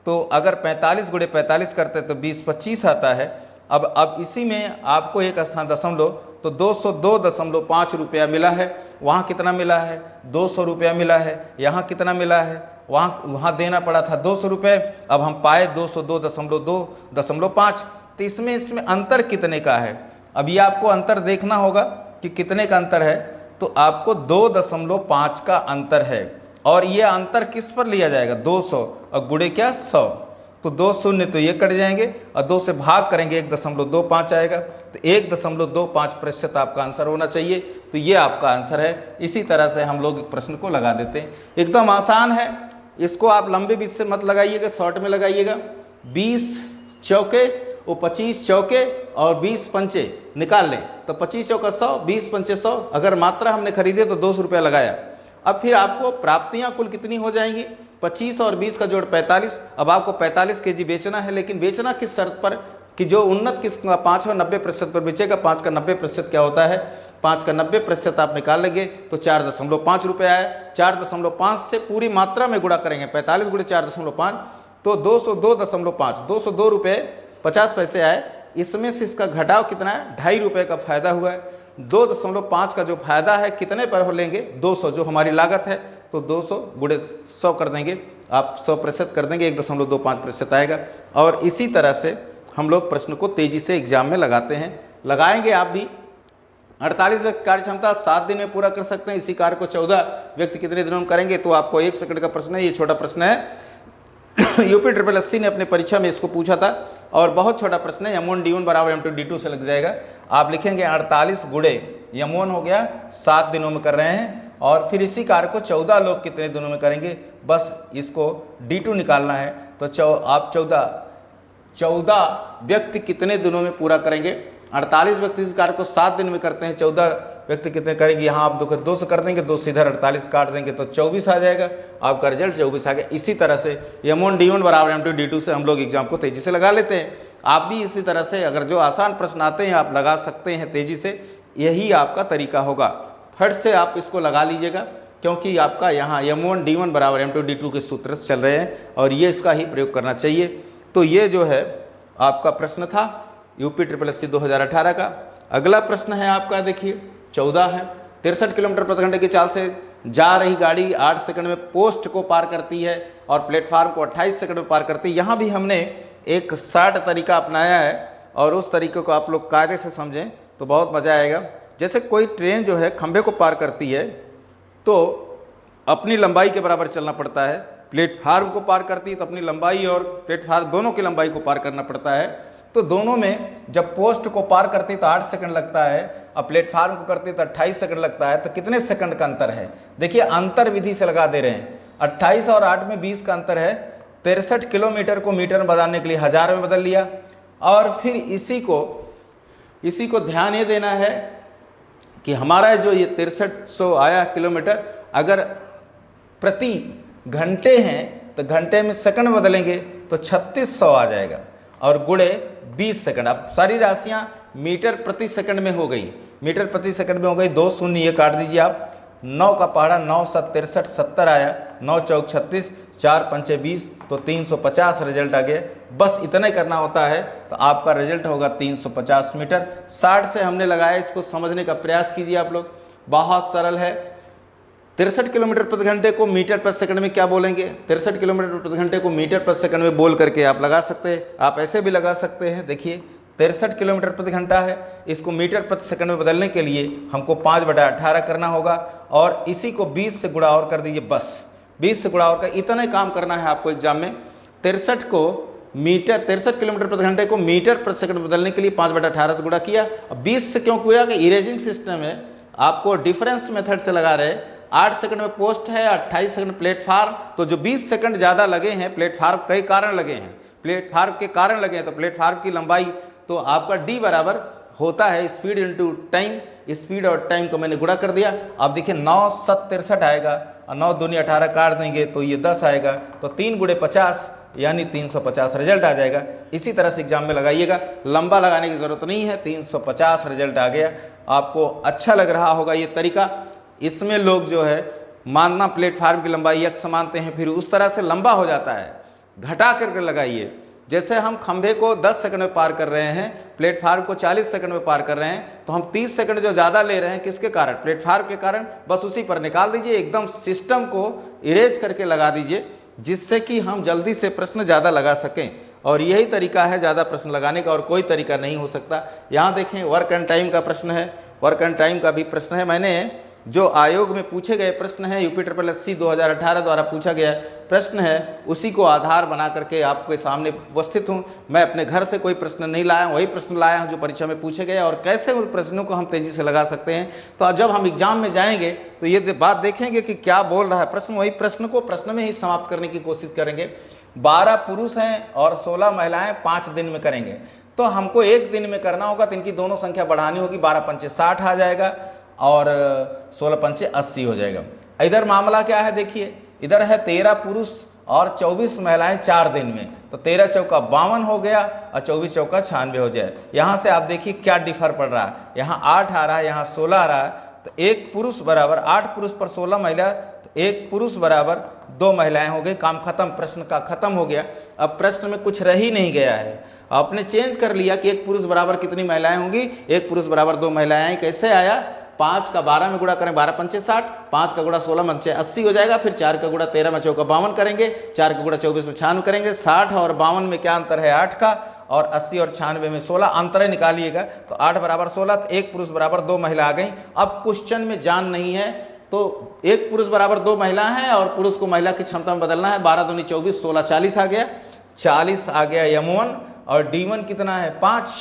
[SPEAKER 1] तो अगर 45 गुणे 45 करते तो 20-25 आता है। अब इसी में आपको एक स्थान दशमलव, तो 202.5 रुपया मिला है। वहाँ कितना मिला है 200 रुपया मिला है। यहाँ कितना मिला है, वहाँ देना पड़ा था 200 रुपये, अब हम पाए 202.5। तो इसमें अंतर कितने का है, अभी आपको अंतर देखना होगा कि कितने का अंतर है। तो आपको 2.5 का अंतर है और ये अंतर किस पर लिया जाएगा 200 और गुणे क्या 100। तो 2 शून्य तो ये कट जाएंगे और 2 से भाग करेंगे 1.25 आएगा। तो 1.25% आपका आंसर होना चाहिए। तो ये आपका आंसर है। इसी तरह से हम लोग प्रश्न को लगा देते हैं, एकदम आसान है। इसको आप लंबे बीच से मत लगाइएगा, शॉर्ट में लगाइएगा। 20 चौके वो 25 चौके और 20 पंचे निकाल लें तो 25 चौका 100, 20 पंचे 100। अगर मात्रा हमने खरीदे तो 200 रुपया लगाया। अब फिर आपको प्राप्तियां कुल कितनी हो जाएंगी, 25 और 20 का जोड़ 45। अब आपको 45 kg बेचना है, लेकिन बेचना किस शर्त पर कि जो उन्नत किस्म का 5 और 90% पर बेचेगा। 5 का 90% क्या होता है, 5 का 90% आप निकाल लेंगे तो 4.5 रुपया आया। 4.5 से पूरी मात्रा में गुणा करेंगे, 45 गुणे 4.5 तो 202.5, 202 रुपये 50 पैसे आए। इसमें से इसका घटाव कितना है, 2.5 रुपये का फायदा हुआ है। 2.5 का जो फायदा है कितने पर हो लेंगे 200, जो हमारी लागत है। तो 200 गुणे 100 कर देंगे, आप 100% कर देंगे, 1.25% आएगा। और इसी तरह से हम लोग प्रश्न को तेजी से एग्जाम में लगाते हैं, लगाएंगे आप भी। 48 व्यक्ति कार्य क्षमता 7 दिन में पूरा कर सकते हैं। इसी कार्य को 14 व्यक्ति कितने दिनों में करेंगे। तो आपको 1 सेकंड का प्रश्न है, ये छोटा प्रश्न है। यूपी ने अपने परीक्षा में इसको पूछा था और बहुत छोटा प्रश्न है। M1 D1 बराबर M2 D2 से लग जाएगा। आप लिखेंगे 48 गुणे M1 हो गया 7 दिनों में कर रहे हैं और फिर इसी कार्य को 14 लोग कितने दिनों में करेंगे, बस इसको D2 निकालना है। तो आप 14 व्यक्ति कितने दिनों में पूरा करेंगे। 48 व्यक्ति इस कार्य को 7 दिन में करते हैं, 14 व्यक्ति कितने करेंगे। यहाँ आप 2 से कर देंगे, 2 से इधर 48 काट देंगे तो 24 आ जाएगा। आपका रिजल्ट 24 आ गया। इसी तरह से M1 D1 बराबर M2 D2 से हम लोग एग्जाम को तेजी से लगा लेते हैं। आप भी इसी तरह से अगर जो आसान प्रश्न आते हैं आप लगा सकते हैं तेजी से, यही आपका तरीका होगा। फट से आप इसको लगा लीजिएगा क्योंकि आपका यहाँ M1 D1 बराबर M2 D2 के सूत्र चल रहे हैं और ये इसका ही प्रयोग करना चाहिए। तो ये जो है आपका प्रश्न था यूपी SSC 2018 का। अगला प्रश्न है आपका, देखिए 14 है। 63 किलोमीटर प्रति घंटे की चाल से जा रही गाड़ी 8 सेकंड में पोस्ट को पार करती है और प्लेटफार्म को 28 सेकंड में पार करती है। यहाँ भी हमने एक शार्ट तरीका अपनाया है और उस तरीके को आप लोग कायदे से समझें तो बहुत मज़ा आएगा। जैसे कोई ट्रेन जो है खंभे को पार करती है तो अपनी लंबाई के बराबर चलना पड़ता है, प्लेटफार्म को पार करती है तो अपनी लंबाई और प्लेटफार्म दोनों की लंबाई को पार करना पड़ता है। तो दोनों में जब पोस्ट को पार करती तो 8 सेकंड लगता है और प्लेटफार्म को करती तो 28 सेकंड लगता है। तो कितने सेकंड का अंतर है? देखिए अंतर विधि से लगा दे रहे हैं। 28 और 8 में 20 का अंतर है। 63 किलोमीटर को मीटर में बदलने के लिए 1000 में बदल लिया और फिर इसी को ध्यान ये देना है कि हमारा जो ये 6300 आया किलोमीटर, अगर प्रति घंटे हैं तो घंटे में सेकंड बदलेंगे तो 3600 आ जाएगा और गुणे 20 सेकंड। अब सारी राशियां मीटर प्रति सेकंड में हो गई, मीटर प्रति सेकंड में हो गई। 2 शून्य ये काट दीजिए आप। 9 का पहाड़ा 9 7 63 70 आया, 9 चौक 36, 4 पंचे 20 तो 350 रिजल्ट आ गया। बस इतना ही करना होता है तो आपका रिजल्ट होगा 350 मीटर। 60 से हमने लगाया, इसको समझने का प्रयास कीजिए आप लोग, बहुत सरल है। 63 किलोमीटर प्रति घंटे को मीटर प्रति सेकंड में क्या बोलेंगे? 63 किलोमीटर प्रति घंटे को मीटर प्रति सेकंड में बोल करके आप लगा सकते हैं। आप ऐसे भी लगा सकते हैं। देखिए 63 किलोमीटर प्रति घंटा है, इसको मीटर प्रति सेकंड में बदलने के लिए हमको 5/18 करना होगा और इसी को 20 से गुणा और कर दीजिए। बस 20 से गुणा और कर, इतना ही काम करना है आपको एग्जाम में। 63 किलोमीटर प्रति घंटे को मीटर प्रति सेकंड बदलने के लिए 5/18 से गुणा किया। 20 से क्यों किया कि इरेजिंग सिस्टम है, आपको डिफरेंस मेथड से लगा रहे। 8 सेकंड में पोस्ट है, 28 सेकंड प्लेटफार्म, तो जो 20 सेकंड ज़्यादा लगे हैं प्लेटफार्म कई कारण लगे हैं, प्लेटफार्म के कारण लगे हैं, तो प्लेटफार्म की लंबाई तो आपका d बराबर होता है स्पीड इंटू टाइम। स्पीड और टाइम को मैंने गुणा कर दिया। अब देखिए 9 7 63 आएगा और 9 दूनी 18 काट देंगे तो ये 10 आएगा, तो 3 गुणे 50 यानी 350 रिजल्ट आ जाएगा। इसी तरह से एग्जाम में लगाइएगा, लंबा लगाने की ज़रूरत नहीं है। 350 रिजल्ट आ गया। आपको अच्छा लग रहा होगा ये तरीका। इसमें लोग जो है मानना प्लेटफार्म की लंबाई x मानते हैं, फिर उस तरह से लंबा हो जाता है। घटा करके लगाइए। जैसे हम खंभे को 10 सेकंड में पार कर रहे हैं, प्लेटफार्म को 40 सेकंड में पार कर रहे हैं, तो हम 30 सेकंड जो ज़्यादा ले रहे हैं किसके कारण? प्लेटफार्म के कारण। बस उसी पर निकाल दीजिए, एकदम सिस्टम को इरेज करके लगा दीजिए, जिससे कि हम जल्दी से प्रश्न ज़्यादा लगा सकें। और यही तरीका है ज़्यादा प्रश्न लगाने का, और कोई तरीका नहीं हो सकता। यहाँ देखें वर्क एंड टाइम का प्रश्न है, वर्क एंड टाइम का भी प्रश्न है। मैंने जो आयोग में पूछे गए प्रश्न है, UPSSC 2018 द्वारा पूछा गया प्रश्न है, उसी को आधार बना करके आपके सामने उपस्थित हूँ। मैं अपने घर से कोई प्रश्न नहीं लाया, वही प्रश्न लाया हूँ जो परीक्षा में पूछे गए, और कैसे उन प्रश्नों को हम तेज़ी से लगा सकते हैं। तो जब हम एग्जाम में जाएंगे तो ये बात देखेंगे कि क्या बोल रहा है प्रश्न, वही प्रश्न को प्रश्न में ही समाप्त करने की कोशिश करेंगे। 12 पुरुष हैं और 16 महिलाएं 5 दिन में करेंगे, तो हमको 1 दिन में करना होगा। तो इनकी दोनों संख्या बढ़ानी होगी। 12 पंचे 60 आ जाएगा और 16 पंचे 80 हो जाएगा। इधर मामला क्या है देखिए, इधर है 13 पुरुष और 24 महिलाएं 4 दिन में, तो 13 चौका 52 हो गया और 24 चौका 96 हो जाए। यहाँ से आप देखिए क्या डिफर पड़ रहा है, यहाँ 8 आ रहा है, यहाँ 16 आ रहा है। तो 1 पुरुष बराबर 8 पुरुष पर 16 महिला, तो 1 पुरुष बराबर 2 महिलाएं हो गई। काम खत्म, प्रश्न का खत्म हो गया। अब प्रश्न में कुछ रह ही नहीं गया है। आपने चेंज कर लिया कि 1 पुरुष बराबर कितनी महिलाएं होंगी, 1 पुरुष बराबर 2 महिलाएं। कैसे आया? 5 का 12 में गुणा करें, 12 पंचे 60, 5 का गुणा 16 पंचे 80 हो जाएगा। फिर 4 का गुणा 13 में चौका 52 करेंगे, 4 का गुणा 24 में 96 करेंगे। 60 और 52 में क्या अंतर है? 8 का, और 80 और 96 में 16 अंतर निकालिएगा। तो 8 बराबर 16, तो 1 पुरुष बराबर 2 महिला आ गई। अब क्वेश्चन में जान नहीं है तो 1 पुरुष बराबर 2 महिला है और पुरुष को महिला की क्षमता में बदलना है। 12 दूनी 24, 16 40 आ गया, 40 आ गया M1, और D1 कितना है? 5,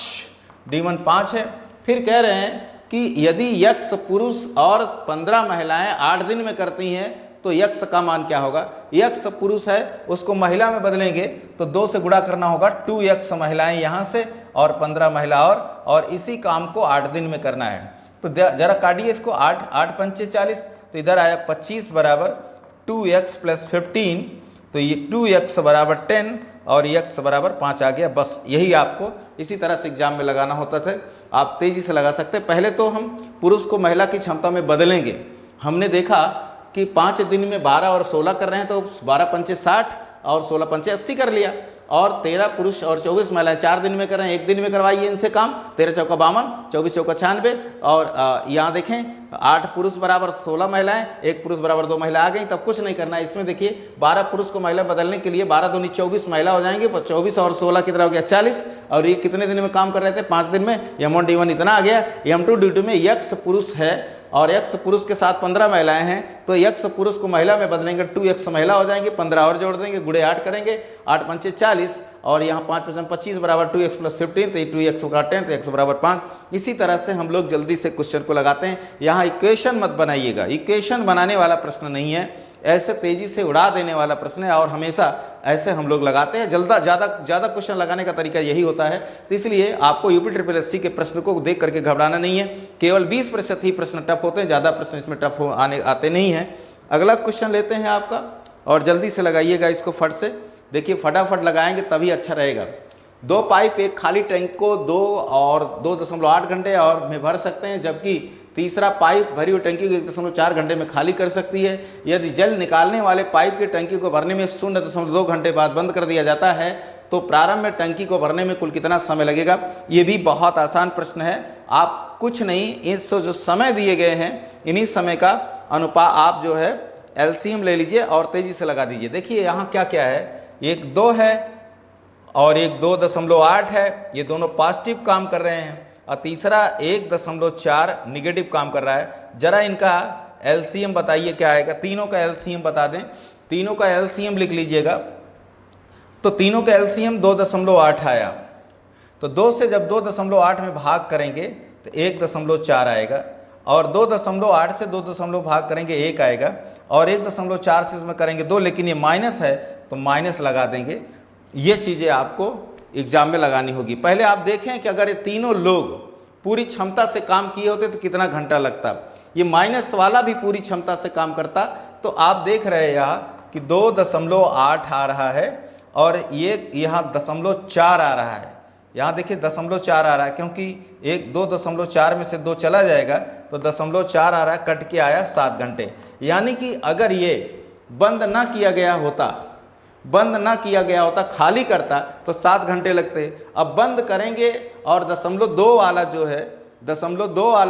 [SPEAKER 1] D1 5 है। फिर कह रहे हैं कि यदि यक्ष पुरुष और 15 महिलाएं 8 दिन में करती हैं तो यक्ष का मान क्या होगा? यक्ष पुरुष है, उसको महिला में बदलेंगे तो 2 से गुणा करना होगा। 2 यक्ष महिलाएं यहाँ से और 15 महिला और इसी काम को 8 दिन में करना है। तो जरा काटिए इसको। 8 पंचे 40, तो इधर आया 25 बराबर 2x प्लस 15, तो ये 2x बराबर 10 और x बराबर 5 आ गया। बस यही आपको इसी तरह से एग्जाम में लगाना होता था। आप तेज़ी से लगा सकते हैं। पहले तो हम पुरुष को महिला की क्षमता में बदलेंगे। हमने देखा कि 5 दिन में 12 और 16 कर रहे हैं, तो 12 पंचे 60 और 16 पंचे 80 कर लिया। और 13 पुरुष और 24 महिलाएं 4 दिन में कर रहे हैं, 1 दिन में करवाइए इनसे काम। 13 चौका 52, 24 चौका 96 और यहाँ देखें 8 पुरुष बराबर 16 महिलाएं, 1 पुरुष बराबर 2 महिला आ गई। तब कुछ नहीं करना है इसमें, देखिए 12 पुरुष को महिला बदलने के लिए 12 दूनी 24 महिला हो जाएंगे, 24 और 16 कितना हो गया 40। और ये कितने दिन में काम कर रहे थे 5 दिन में। M1 D1 इतना आ गया। M2 D2 में X पुरुष है और X पुरुष के साथ 15 महिलाएं हैं, तो X पुरुष को महिला में बदलेंगे 2X महिला हो जाएंगे, 15 और जोड़ देंगे, गुणे 8 करेंगे, 8 पंचे 40 और यहाँ 5 5 25 बराबर 2X + 15, तो 2X होगा 10, तो X बराबर 5। इसी तरह से हम लोग जल्दी से क्वेश्चन को लगाते हैं। यहाँ इक्वेशन मत बनाइएगा, इक्वेशन बनाने वाला प्रश्न नहीं है, ऐसे तेजी से उड़ा देने वाला प्रश्न है और हमेशा ऐसे हम लोग लगाते हैं। ज़्यादा क्वेश्चन लगाने का तरीका यही होता है। तो इसलिए आपको UPSSC के प्रश्न को देख करके घबराना नहीं है, केवल 20% ही प्रश्न टफ होते हैं, ज़्यादा प्रश्न इसमें टफ आते नहीं हैं। अगला क्वेश्चन लेते हैं आपका और जल्दी से लगाइएगा इसको फट से। देखिए फटाफट लगाएंगे तभी अच्छा रहेगा। 2 पाइप एक खाली टैंक को 2 और 2.8 घंटे और में भर सकते हैं, जबकि तीसरा पाइप भरी हुई टंकी को 1.4 घंटे में खाली कर सकती है। यदि जल निकालने वाले पाइप की टंकी को भरने में 0.2 घंटे बाद बंद कर दिया जाता है तो प्रारंभ में टंकी को भरने में कुल कितना समय लगेगा। ये भी बहुत आसान प्रश्न है। आप कुछ नहीं, इस जो समय दिए गए हैं इन्हीं समय का अनुपात आप जो है LCM ले लीजिए और तेजी से लगा दीजिए। देखिए यहाँ क्या क्या है, एक 2 है और एक 2.8 है, ये दोनों पॉजिटिव काम कर रहे हैं और तीसरा 1.4 निगेटिव काम कर रहा है। जरा इनका LCM बताइए क्या आएगा, तीनों का LCM बता दें। तीनों का LCM लिख लीजिएगा। तो तीनों का LCM 2.8 आया, तो 2 से जब 2.8 में भाग करेंगे तो 1.4 आएगा और 2.8 से 2 भाग करेंगे 1 आएगा और 1.4 से इसमें करेंगे 2, लेकिन ये माइनस है तो माइनस लगा देंगे। ये चीज़ें आपको एग्जाम में लगानी होगी। पहले आप देखें कि अगर ये तीनों लोग पूरी क्षमता से काम किए होते तो कितना घंटा लगता। ये माइनस वाला भी पूरी क्षमता से काम करता। तो आप देख रहे हैं यहाँ कि 2.8 आ रहा है और ये यहाँ 0.4 आ रहा है। यहाँ देखिए 0.4 आ रहा है, क्योंकि एक 2.4 में से 2 चला जाएगा तो 0.4 आ रहा है, कट के आया 7 घंटे। यानी कि अगर ये बंद ना किया गया होता, खाली करता तो 7 घंटे लगते। अब बंद करेंगे और 0.2 वाला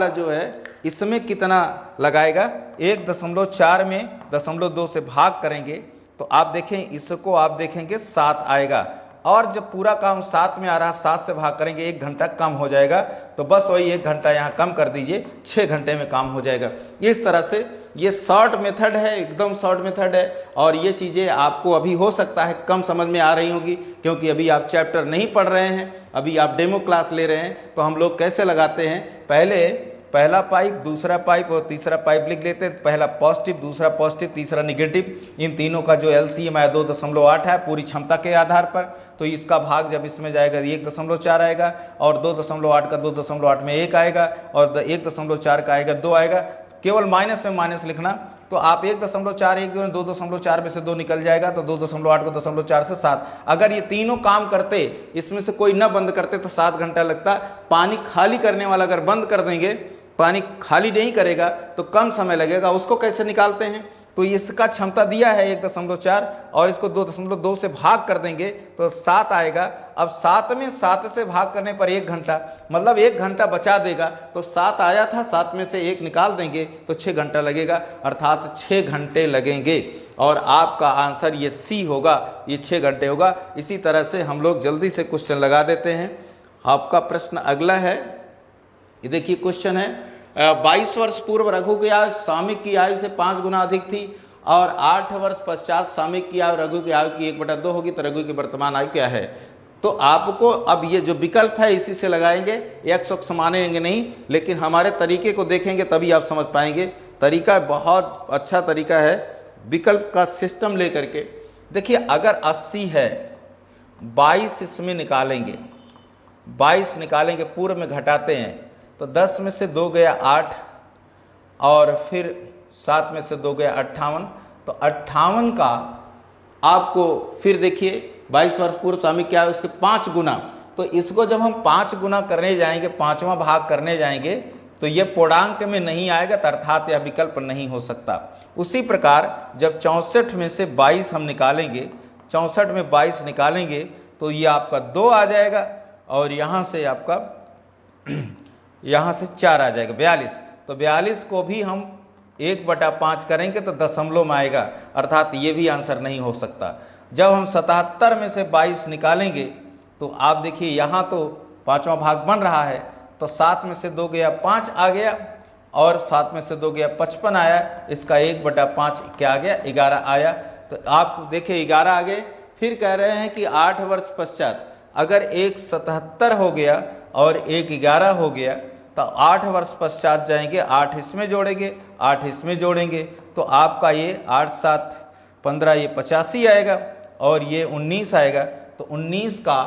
[SPEAKER 1] जो है इसमें कितना लगाएगा, 1.4 में 0.2 से भाग करेंगे तो आप देखें, इसको आप देखेंगे 7 आएगा और जब पूरा काम 7 में आ रहा है 7 से भाग करेंगे 1 घंटा कम हो जाएगा। तो बस वही 1 घंटा यहाँ कम कर दीजिए, 6 घंटे में काम हो जाएगा। इस तरह से ये शॉर्ट मेथड है, एकदम शॉर्ट मेथड है और ये चीज़ें आपको अभी हो सकता है कम समझ में आ रही होगी, क्योंकि अभी आप चैप्टर नहीं पढ़ रहे हैं, अभी आप डेमो क्लास ले रहे हैं। तो हम लोग कैसे लगाते हैं, पहले पहला पाइप, दूसरा पाइप और तीसरा पाइप लिख लेते हैं। पहला पॉजिटिव, दूसरा पॉजिटिव, तीसरा निगेटिव। इन तीनों का जो LCM आया 2.8 है पूरी क्षमता के आधार पर। तो इसका भाग जब इसमें जाएगा 1.4 आएगा और 2.8 का 2.8 में 1 आएगा और 1.4 का आएगा 2 आएगा। केवल माइनस में माइनस लिखना, तो आप 1.4 1 2.4 में से 2 निकल जाएगा तो 2.8 को 0.4 से 7। अगर ये तीनों काम करते, इसमें से कोई ना बंद करते तो 7 घंटा लगता। पानी खाली करने वाला अगर बंद कर देंगे, पानी खाली नहीं करेगा तो कम समय लगेगा। उसको कैसे निकालते हैं, तो इसका क्षमता दिया है 1.4 और इसको 2.2 से भाग कर देंगे तो 7 आएगा। अब 7 में 7 से भाग करने पर 1 घंटा, मतलब 1 घंटा बचा देगा। तो 7 आया था, 7 में से 1 निकाल देंगे तो 6 घंटा लगेगा, अर्थात 6 घंटे लगेंगे और आपका आंसर ये C होगा, ये 6 घंटे होगा। इसी तरह से हम लोग जल्दी से क्वेश्चन लगा देते हैं। आपका प्रश्न अगला है, ये देखिए क्वेश्चन है 22 वर्ष पूर्व रघु की आयु सामयिक की आयु से 5 गुना अधिक थी और 8 वर्ष पश्चात सामयिक की आयु रघु की आयु की 1/2 होगी, तो रघु की वर्तमान आयु क्या है। तो आपको अब ये जो विकल्प है इसी से लगाएंगे, x मानेंगे नहीं, लेकिन हमारे तरीके को देखेंगे तभी आप समझ पाएंगे। तरीका बहुत अच्छा तरीका है, विकल्प का सिस्टम लेकर के। देखिए अगर 80 है, 22 इसमें निकालेंगे, 22 निकालेंगे, पूर्व में घटाते हैं तो 10 में से 2 गया 8 और फिर 7 में से 2 गया 58। तो 58 का आपको फिर देखिए 22 वर्ष पूर्व सामयिक क्या है उसके 5 गुना। तो इसको जब हम 5 गुना करने जाएंगे, 5वां भाग करने जाएंगे तो ये पूर्णांक में नहीं आएगा, अर्थात यह विकल्प नहीं हो सकता। उसी प्रकार जब 64 में से 22 हम निकालेंगे, 64 में 22 निकालेंगे तो ये आपका 2 आ जाएगा और यहाँ से आपका यहाँ से 4 आ जाएगा 42। तो 42 को भी हम 1/5 करेंगे तो दशमलव में आएगा, अर्थात ये भी आंसर नहीं हो सकता। जब हम 77 में से 22 निकालेंगे तो आप देखिए यहाँ तो 5वां भाग बन रहा है, तो 7 में से 2 गया 5 आ गया और 7 में से 2 गया 55 आया, इसका 1/5 क्या आ गया 11 आया। तो आप देखिए 11 आ गए। फिर कह रहे हैं कि 8 वर्ष पश्चात अगर एक 77 हो गया और एक 11 हो गया तो 8 वर्ष पश्चात जाएंगे, 8 इसमें जोड़ेंगे, 8 इसमें जोड़ेंगे, तो आपका ये 8 7 15 ये 85 आएगा और ये 19 आएगा। तो 19 का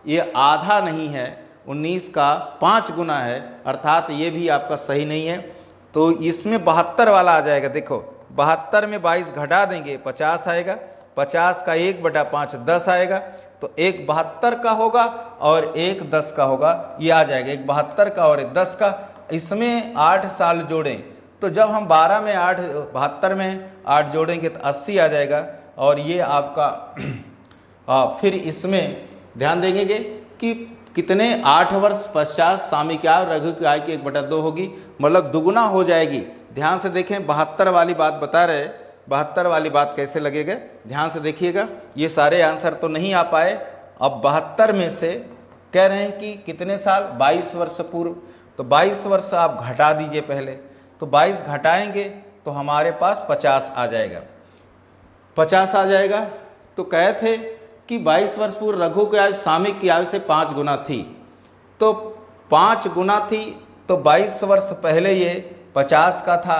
[SPEAKER 1] ये आधा नहीं है, 19 का 5 गुना है, अर्थात ये भी आपका सही नहीं है। तो इसमें 72 वाला आ जाएगा। देखो 72 में 22 घटा देंगे 50 आएगा, 50 का 1/5 10 आएगा, तो एक 72 का होगा और एक 10 का होगा, ये आ जाएगा एक 72 का और एक 10 का। इसमें 8 साल जोड़ें तो जब हम 12 में 8 72 में 8 जोड़ेंगे तो 80 आ जाएगा और ये आपका फिर इसमें ध्यान देंगे कि कितने 8 वर्ष पश्चात स्वामी की आयु रघु की आयु की 1/2 होगी, मतलब दुगुना हो जाएगी। ध्यान से देखें 72 वाली बात बता रहे, 72 वाली बात कैसे लगेगा ध्यान से देखिएगा। ये सारे आंसर तो नहीं आ पाए। अब 72 में से कह रहे हैं कि कितने साल 22 वर्ष पूर्व, तो 22 वर्ष आप घटा दीजिए पहले, तो 22 घटाएंगे तो हमारे पास 50 आ जाएगा, 50 आ जाएगा। तो कहे थे कि 22 वर्ष पूर्व रघु की आयु स्वामी की आयु से 5 गुना थी, तो 5 गुना थी तो 22 वर्ष पहले ये 50 का था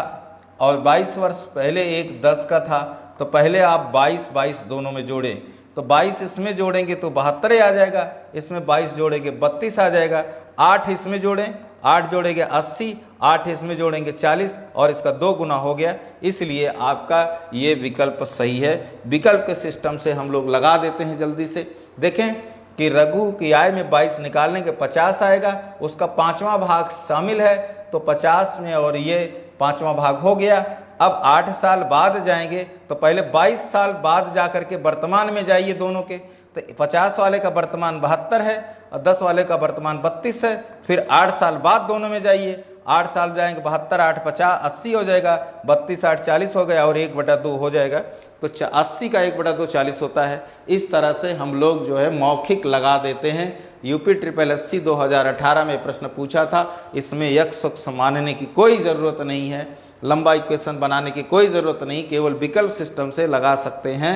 [SPEAKER 1] और 22 वर्ष पहले एक 10 का था, तो पहले आप 22 दोनों में जोड़ें, तो 22 इसमें जोड़ेंगे तो 72 आ जाएगा, इसमें 22 जोड़ेंगे 32 आ जाएगा, 8 इसमें जोड़ें 8 जोड़ेंगे 80, 8 इसमें जोड़ेंगे 40 और इसका 2 गुना हो गया, इसलिए आपका ये विकल्प सही है। विकल्प के सिस्टम से हम लोग लगा देते हैं जल्दी से। देखें कि रघु की आय में 22 निकालने के 50 आएगा, उसका 5वां भाग शामिल है, तो 50 में और ये 5वां भाग हो गया। अब 8 साल बाद जाएंगे तो पहले 22 साल बाद जा करके वर्तमान में जाइए दोनों के, तो 50 वाले का वर्तमान 72 है और 10 वाले का वर्तमान 32 है। फिर 8 साल बाद दोनों में जाइए, 8 साल जाएंगे 72 8 50 80 हो जाएगा, 32 8 40 हो गया और 1/2 हो जाएगा, तो 80 का 1/2 40 होता है। इस तरह से हम लोग जो है मौखिक लगा देते हैं। UPSSSC 2018 में प्रश्न पूछा था, इसमें यक्ष मानने की कोई ज़रूरत नहीं है, लंबा इक्वेशन बनाने की कोई ज़रूरत नहीं, केवल विकल्प सिस्टम से लगा सकते हैं।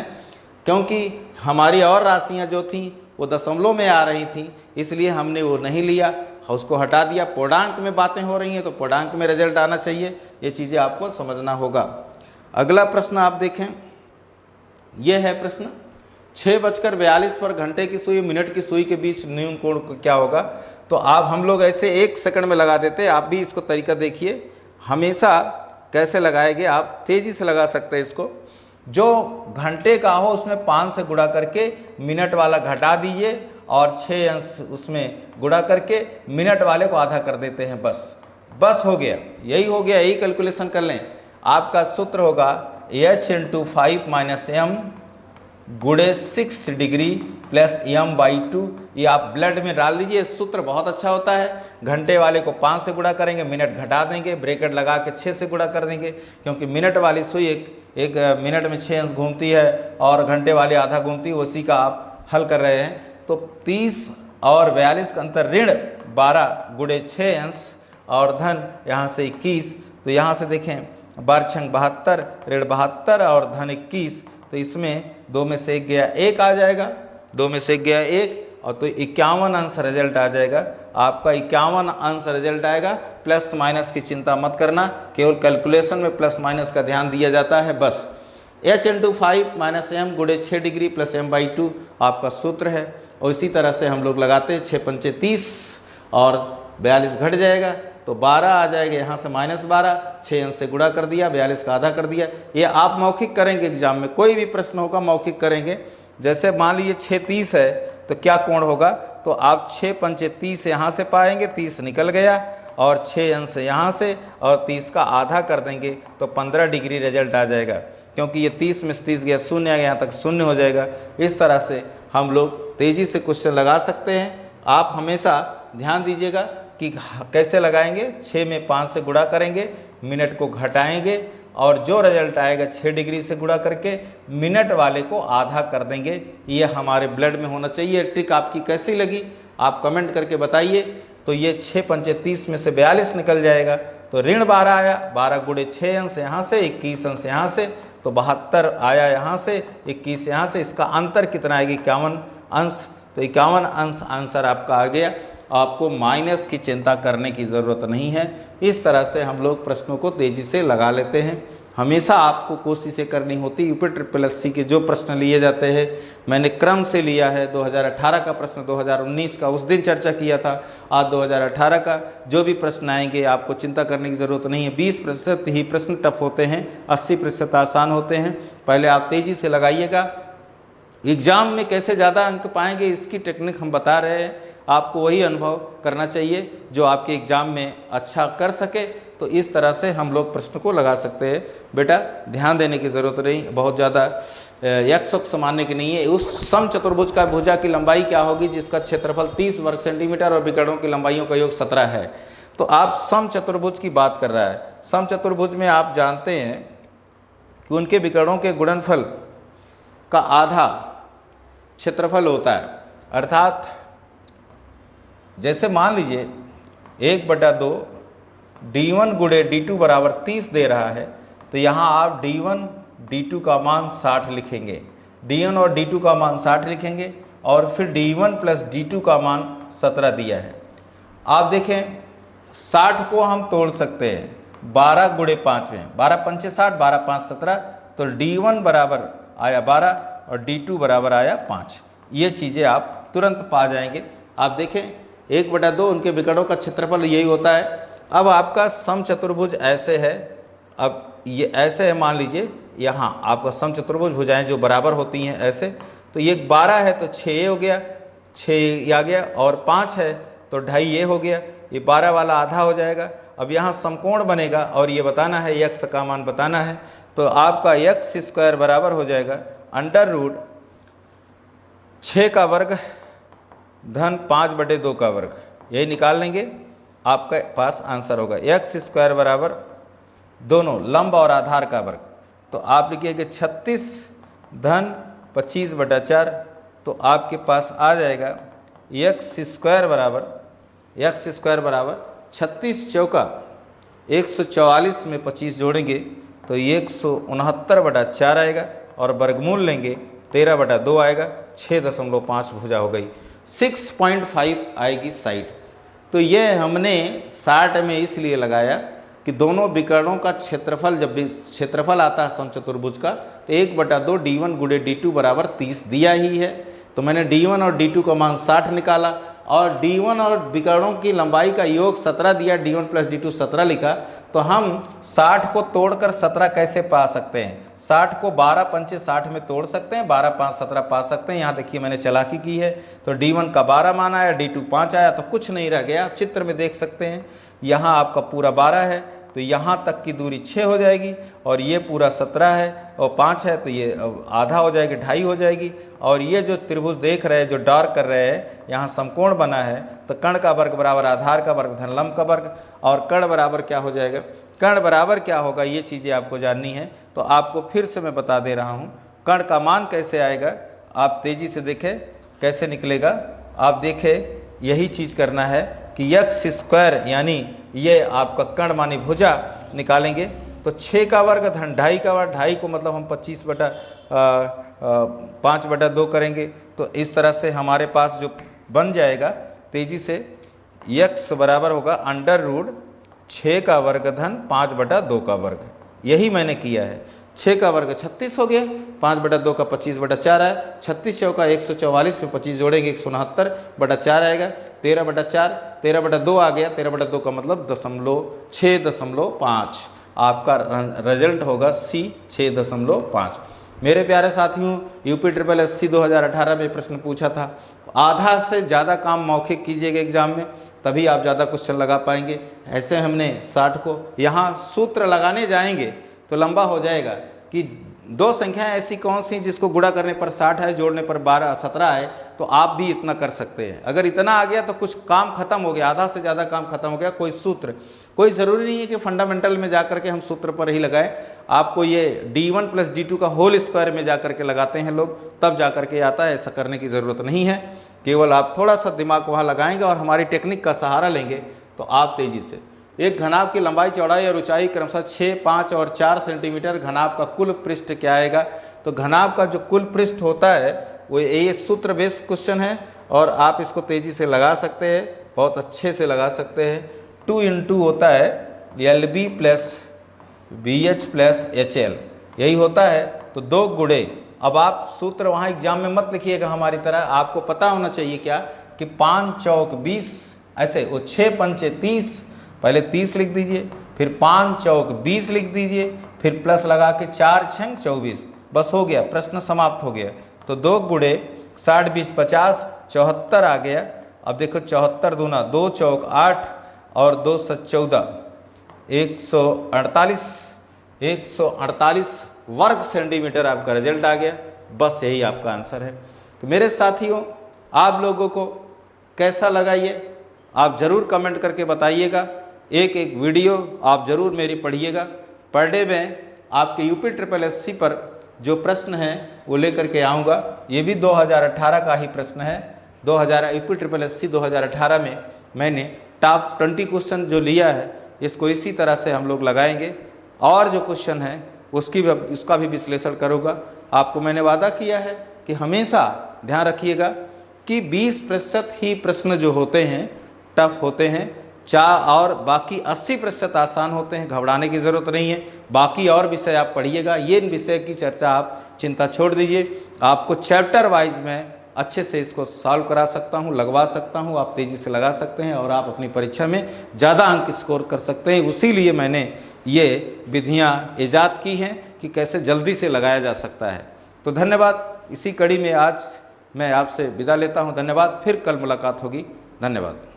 [SPEAKER 1] क्योंकि हमारी और राशियां जो थीं वो दशमलव में आ रही थीं, इसलिए हमने वो नहीं लिया, उसको हटा दिया। पूर्णांक में बातें हो रही हैं तो पूर्णांक में रिजल्ट आना चाहिए, ये चीज़ें आपको समझना होगा। अगला प्रश्न आप देखें, यह है प्रश्न 6:42 पर घंटे की सुई मिनट की सुई के बीच न्यून कोण क्या होगा। तो आप हम लोग ऐसे 1 सेकंड में लगा देते हैं, आप भी इसको तरीका देखिए, हमेशा कैसे लगाएंगे आप तेज़ी से लगा सकते हैं इसको। जो घंटे का हो उसमें 5 से गुणा करके मिनट वाला घटा दीजिए और 6 अंश उसमें गुणा करके मिनट वाले को आधा कर देते हैं, बस हो गया, यही हो गया, यही कैलकुलेशन कर लें। आपका सूत्र होगा h × 5 - m गुणे 6 डिग्री प्लस m/2, ये आप ब्लड में डाल दीजिए, सूत्र बहुत अच्छा होता है। घंटे वाले को 5 से गुणा करेंगे, मिनट घटा देंगे, ब्रैकेट लगा के 6 से गुणा कर देंगे, क्योंकि मिनट वाली सुई एक मिनट में 6 अंश घूमती है और घंटे वाली आधा घूमती है, उसी का आप हल कर रहे हैं। तो 30 और 42 का अंतर ऋण 12 गुणे 6 अंश और धन यहाँ से 21, तो यहाँ से देखें 12 × 72 ऋण 72 और धन 21, तो इसमें 2 में से 1 गया 1 आ जाएगा, 2 में से 1 गया 1 और तो 51 अंश रिजल्ट आ जाएगा। आपका 51 अंश रिजल्ट आएगा। प्लस माइनस की चिंता मत करना, केवल कैलकुलेशन में प्लस माइनस का ध्यान दिया जाता है बस। h × 5 - m गुणे 6 डिग्री प्लस m/2 आपका सूत्र है। और इसी तरह से हम लोग लगाते हैं 6 × 5 = 30 और 42 घट जाएगा तो 12 आ जाएगा, यहाँ से -12, 6 अंश से गुणा कर दिया, 42 का आधा कर दिया। ये आप मौखिक करेंगे एग्जाम में, कोई भी प्रश्न होगा मौखिक करेंगे। जैसे मान लीजिए 6 30 है तो क्या कोण होगा, तो आप 6 × 5 = 30 यहाँ से पाएंगे, 30 निकल गया और 6 अंश यहाँ से और 30 का आधा कर देंगे तो 15 डिग्री रिजल्ट आ जाएगा, क्योंकि ये 30 में से 30 गया 0 आ गया, यहाँ तक 0 हो जाएगा। इस तरह से हम लोग तेज़ी से क्वेश्चन लगा सकते हैं। आप हमेशा ध्यान दीजिएगा कि कैसे लगाएंगे। 6 में 5 से गुणा करेंगे, मिनट को घटाएंगे और जो रिजल्ट आएगा 6 डिग्री से गुणा करके मिनट वाले को आधा कर देंगे। ये हमारे ब्लड में होना चाहिए। ट्रिक आपकी कैसी लगी आप कमेंट करके बताइए। तो ये 6 पंचे 30 में से 42 निकल जाएगा, तो ऋण 12 आया। 12 गुणे 6 अंश यहाँ से, 21 अंश यहाँ से, तो 72 आया यहाँ से, 21 यहाँ से। इसका अंतर कितना आएगा? 51 अंश। तो 51 अंश आंसर आपका आ गया। आपको माइनस की चिंता करने की ज़रूरत नहीं है। इस तरह से हम लोग प्रश्नों को तेज़ी से लगा लेते हैं। हमेशा आपको कोशिशें करनी होती। यूपी ट्रिपल एससी के जो प्रश्न लिए जाते हैं मैंने क्रम से लिया है। 2018 का प्रश्न 2019 का उस दिन चर्चा किया था। आज 2018 का जो भी प्रश्न आएंगे आपको चिंता करने की ज़रूरत नहीं है। 20% ही प्रश्न टफ होते हैं, 80% आसान होते हैं। पहले आप तेज़ी से लगाइएगा। एग्ज़ाम में कैसे ज़्यादा अंक पाएंगे इसकी टेक्निक हम बता रहे हैं। आपको वही अनुभव करना चाहिए जो आपके एग्ज़ाम में अच्छा कर सके। तो इस तरह से हम लोग प्रश्न को लगा सकते हैं। बेटा ध्यान देने की ज़रूरत नहीं, बहुत ज़्यादा यक्स वक्स मानने की नहीं है। उस समचतुर्भुज का भुजा की लंबाई क्या होगी जिसका क्षेत्रफल 30 वर्ग सेंटीमीटर और विकर्णों की लंबाइयों का योग 17 है। तो आप समचतुर्भुज की बात कर रहा है। समचतुर्भुज में आप जानते हैं कि उनके विकर्णों के गुणनफल का आधा क्षेत्रफल होता है। अर्थात जैसे मान लीजिए 1/2 d1 गुणे d2 बराबर 30 दे रहा है, तो यहाँ आप d1 d2 का मान 60 लिखेंगे। d1 और d2 का मान 60 लिखेंगे और फिर d1 प्लस d2 का मान 17 दिया है। आप देखें 60 को हम तोड़ सकते हैं 12 गुणे 5 में, 12 पंचे 60, 12 5 17, तो d1 बराबर आया 12 और d2 बराबर आया 5। ये चीज़ें आप तुरंत पा जाएंगे। आप देखें 1/2 उनके विकर्णों का क्षेत्रफल यही होता है। अब आपका समचतुर्भुज ऐसे है, अब ये ऐसे है, मान लीजिए यहाँ आपका समचतुर्भुज भुजाएं जो बराबर होती हैं ऐसे, तो ये 12 है तो 6 हो गया, 6 आ गया, और 5 है तो 2.5 ये हो गया। ये 12 वाला आधा हो जाएगा। अब यहाँ समकोण बनेगा और ये बताना है यक्स का मान बताना है, तो आपका यक्स स्क्वायर बराबर हो जाएगा √6 का वर्ग धन 5/2 का वर्ग। यही निकाल लेंगे, आपके पास आंसर होगा। यक्स स्क्वायर बराबर दोनों लंब और आधार का वर्ग। तो आप लिखिएगा 36 धन 25/4, तो आपके पास आ जाएगा यक्स स्क्वायर बराबर 36 चौका 144 में 25 जोड़ेंगे तो 169/4 आएगा, और वर्गमूल लेंगे 13/2 आएगा। 6.5 भुजा हो गई। 6.5 आएगी साइड। तो ये हमने 60 में इसलिए लगाया कि दोनों विकर्णों का क्षेत्रफल, जब भी क्षेत्रफल आता है समचतुर्भुज का, तो 1/2 d1 गुणे d2 बराबर 30 दिया ही है। तो मैंने d1 और d2 का मान 60 निकाला, और d1 और विकर्णों की लंबाई का योग 17 दिया, d1 प्लस d2 17 लिखा। तो हम 60 को तोड़कर 17 कैसे पा सकते हैं? 60 को 12 पंचे 60 में तोड़ सकते हैं, 12 5 17 पा सकते हैं। यहाँ देखिए मैंने चालाकी की है। तो d1 का 12 मान आया, d2 5 आया, तो कुछ नहीं रह गया। आप चित्र में देख सकते हैं, यहाँ आपका पूरा 12 है तो यहाँ तक की दूरी 6 हो जाएगी, और ये पूरा 17 है और 5 है तो ये आधा हो जाएगी, 2.5 हो जाएगी। और ये जो त्रिभुज देख रहे हैं, जो डार्क कर रहे हैं, यहाँ समकोण बना है, तो कर्ण का वर्ग बराबर आधार का वर्ग धन लंब का वर्ग, और कर्ण बराबर क्या हो जाएगा? कर्ण बराबर क्या होगा ये चीज़ें आपको जाननी है। तो आपको फिर से मैं बता दे रहा हूँ, कर्ण का मान कैसे आएगा। आप तेज़ी से देखें कैसे निकलेगा। आप देखें यही चीज़ करना है कि यक्स स्क्वायर यानी ये आपका कर्ण मानी भुजा निकालेंगे, तो 6 का वर्ग धन 2.5 का वर्ग, 2.5 को मतलब हम 25/5/2 करेंगे। तो इस तरह से हमारे पास जो बन जाएगा, तेज़ी से यक्स बराबर होगा √6 का वर्ग धन 5/2 का वर्ग। यही मैंने किया है। 6 का वर्ग 36 हो गया, 5/2 का 25/4 है, 36 चौका 144 में 25 जोड़ेंगे 169/4 आएगा, 13/4, 13/2 आ गया। 13/2 का मतलब 6.5 आपका रिजल्ट होगा C 6.5। मेरे प्यारे साथियों, यूपी ट्रिपल एससी 2018 में प्रश्न पूछा था। आधा से ज़्यादा काम मौखिक कीजिएगा एग्जाम में, तभी आप ज़्यादा क्वेश्चन लगा पाएंगे। ऐसे हमने 60 को यहाँ सूत्र लगाने जाएंगे तो लंबा हो जाएगा कि दो संख्याएं ऐसी कौन सी जिसको गुणा करने पर 60 है, जोड़ने पर 17 है, तो आप भी इतना कर सकते हैं। अगर इतना आ गया तो कुछ काम खत्म हो गया, आधा से ज़्यादा काम खत्म हो गया। कोई सूत्र, कोई ज़रूरी नहीं है कि फंडामेंटल में जा करके हम सूत्र पर ही लगाएं। आपको ये d1 + d2 का होल स्क्वायर में जा करके लगाते हैं लोग, तब जा करके आता है। ऐसा करने की ज़रूरत नहीं है, केवल आप थोड़ा सा दिमाग वहाँ लगाएंगे और हमारी टेक्निक का सहारा लेंगे तो आप तेज़ी से। एक घनाभ की लंबाई, चौड़ाई और ऊंचाई क्रमशः 6, 5 और 4 सेंटीमीटर। घनाभ का कुल पृष्ठ क्या आएगा? तो घनाभ का जो कुल पृष्ठ होता है वो ये सूत्र बेस्ड क्वेश्चन है और आप इसको तेज़ी से लगा सकते हैं, बहुत अच्छे से लगा सकते हैं। 2 × होता है LB + BH + HL, यही होता है। तो 2 गुणे, अब आप सूत्र वहाँ एग्जाम में मत लिखिएगा हमारी तरह, आपको पता होना चाहिए क्या कि 5 चौक 20, ऐसे वो 6 पंचे 30, पहले 30 लिख दीजिए, फिर 5 चौक 20 लिख दीजिए, फिर प्लस लगा के 4 छंग 24, बस हो गया, प्रश्न समाप्त हो गया। तो 2 गुणे 60 20 50, 74 आ गया। अब देखो 74 दूना 2 चौक 8 और 2 × 14, 148 वर्ग सेंटीमीटर आपका रिजल्ट आ गया। बस यही आपका आंसर है। तो मेरे साथियों, आप लोगों को कैसा लगा ये आप ज़रूर कमेंट करके बताइएगा। एक एक वीडियो आप ज़रूर मेरी पढ़िएगा। पर डे में आपके UPSSC पर जो प्रश्न हैं वो लेकर के आऊँगा। ये भी 2018 का ही प्रश्न है। UPSSC 2018 में मैंने टॉप 20 क्वेश्चन जो लिया है, इसको इसी तरह से हम लोग लगाएंगे और जो क्वेश्चन है उसका भी विश्लेषण करूँगा। आपको मैंने वादा किया है कि हमेशा ध्यान रखिएगा कि 20% ही प्रश्न जो होते हैं टफ होते हैं, और बाकी 80% आसान होते हैं। घबराने की ज़रूरत नहीं है। बाकी और विषय आप पढ़िएगा, ये विषय की चर्चा आप चिंता छोड़ दीजिए। आपको चैप्टर वाइज में अच्छे से इसको सॉल्व करा सकता हूँ, लगवा सकता हूँ, आप तेज़ी से लगा सकते हैं और आप अपनी परीक्षा में ज़्यादा अंक स्कोर कर सकते हैं। उसी लिए मैंने ये विधियाँ ईजाद की हैं कि कैसे जल्दी से लगाया जा सकता है। तो धन्यवाद। इसी कड़ी में आज मैं आपसे विदा लेता हूँ। धन्यवाद। फिर कल मुलाकात होगी। धन्यवाद।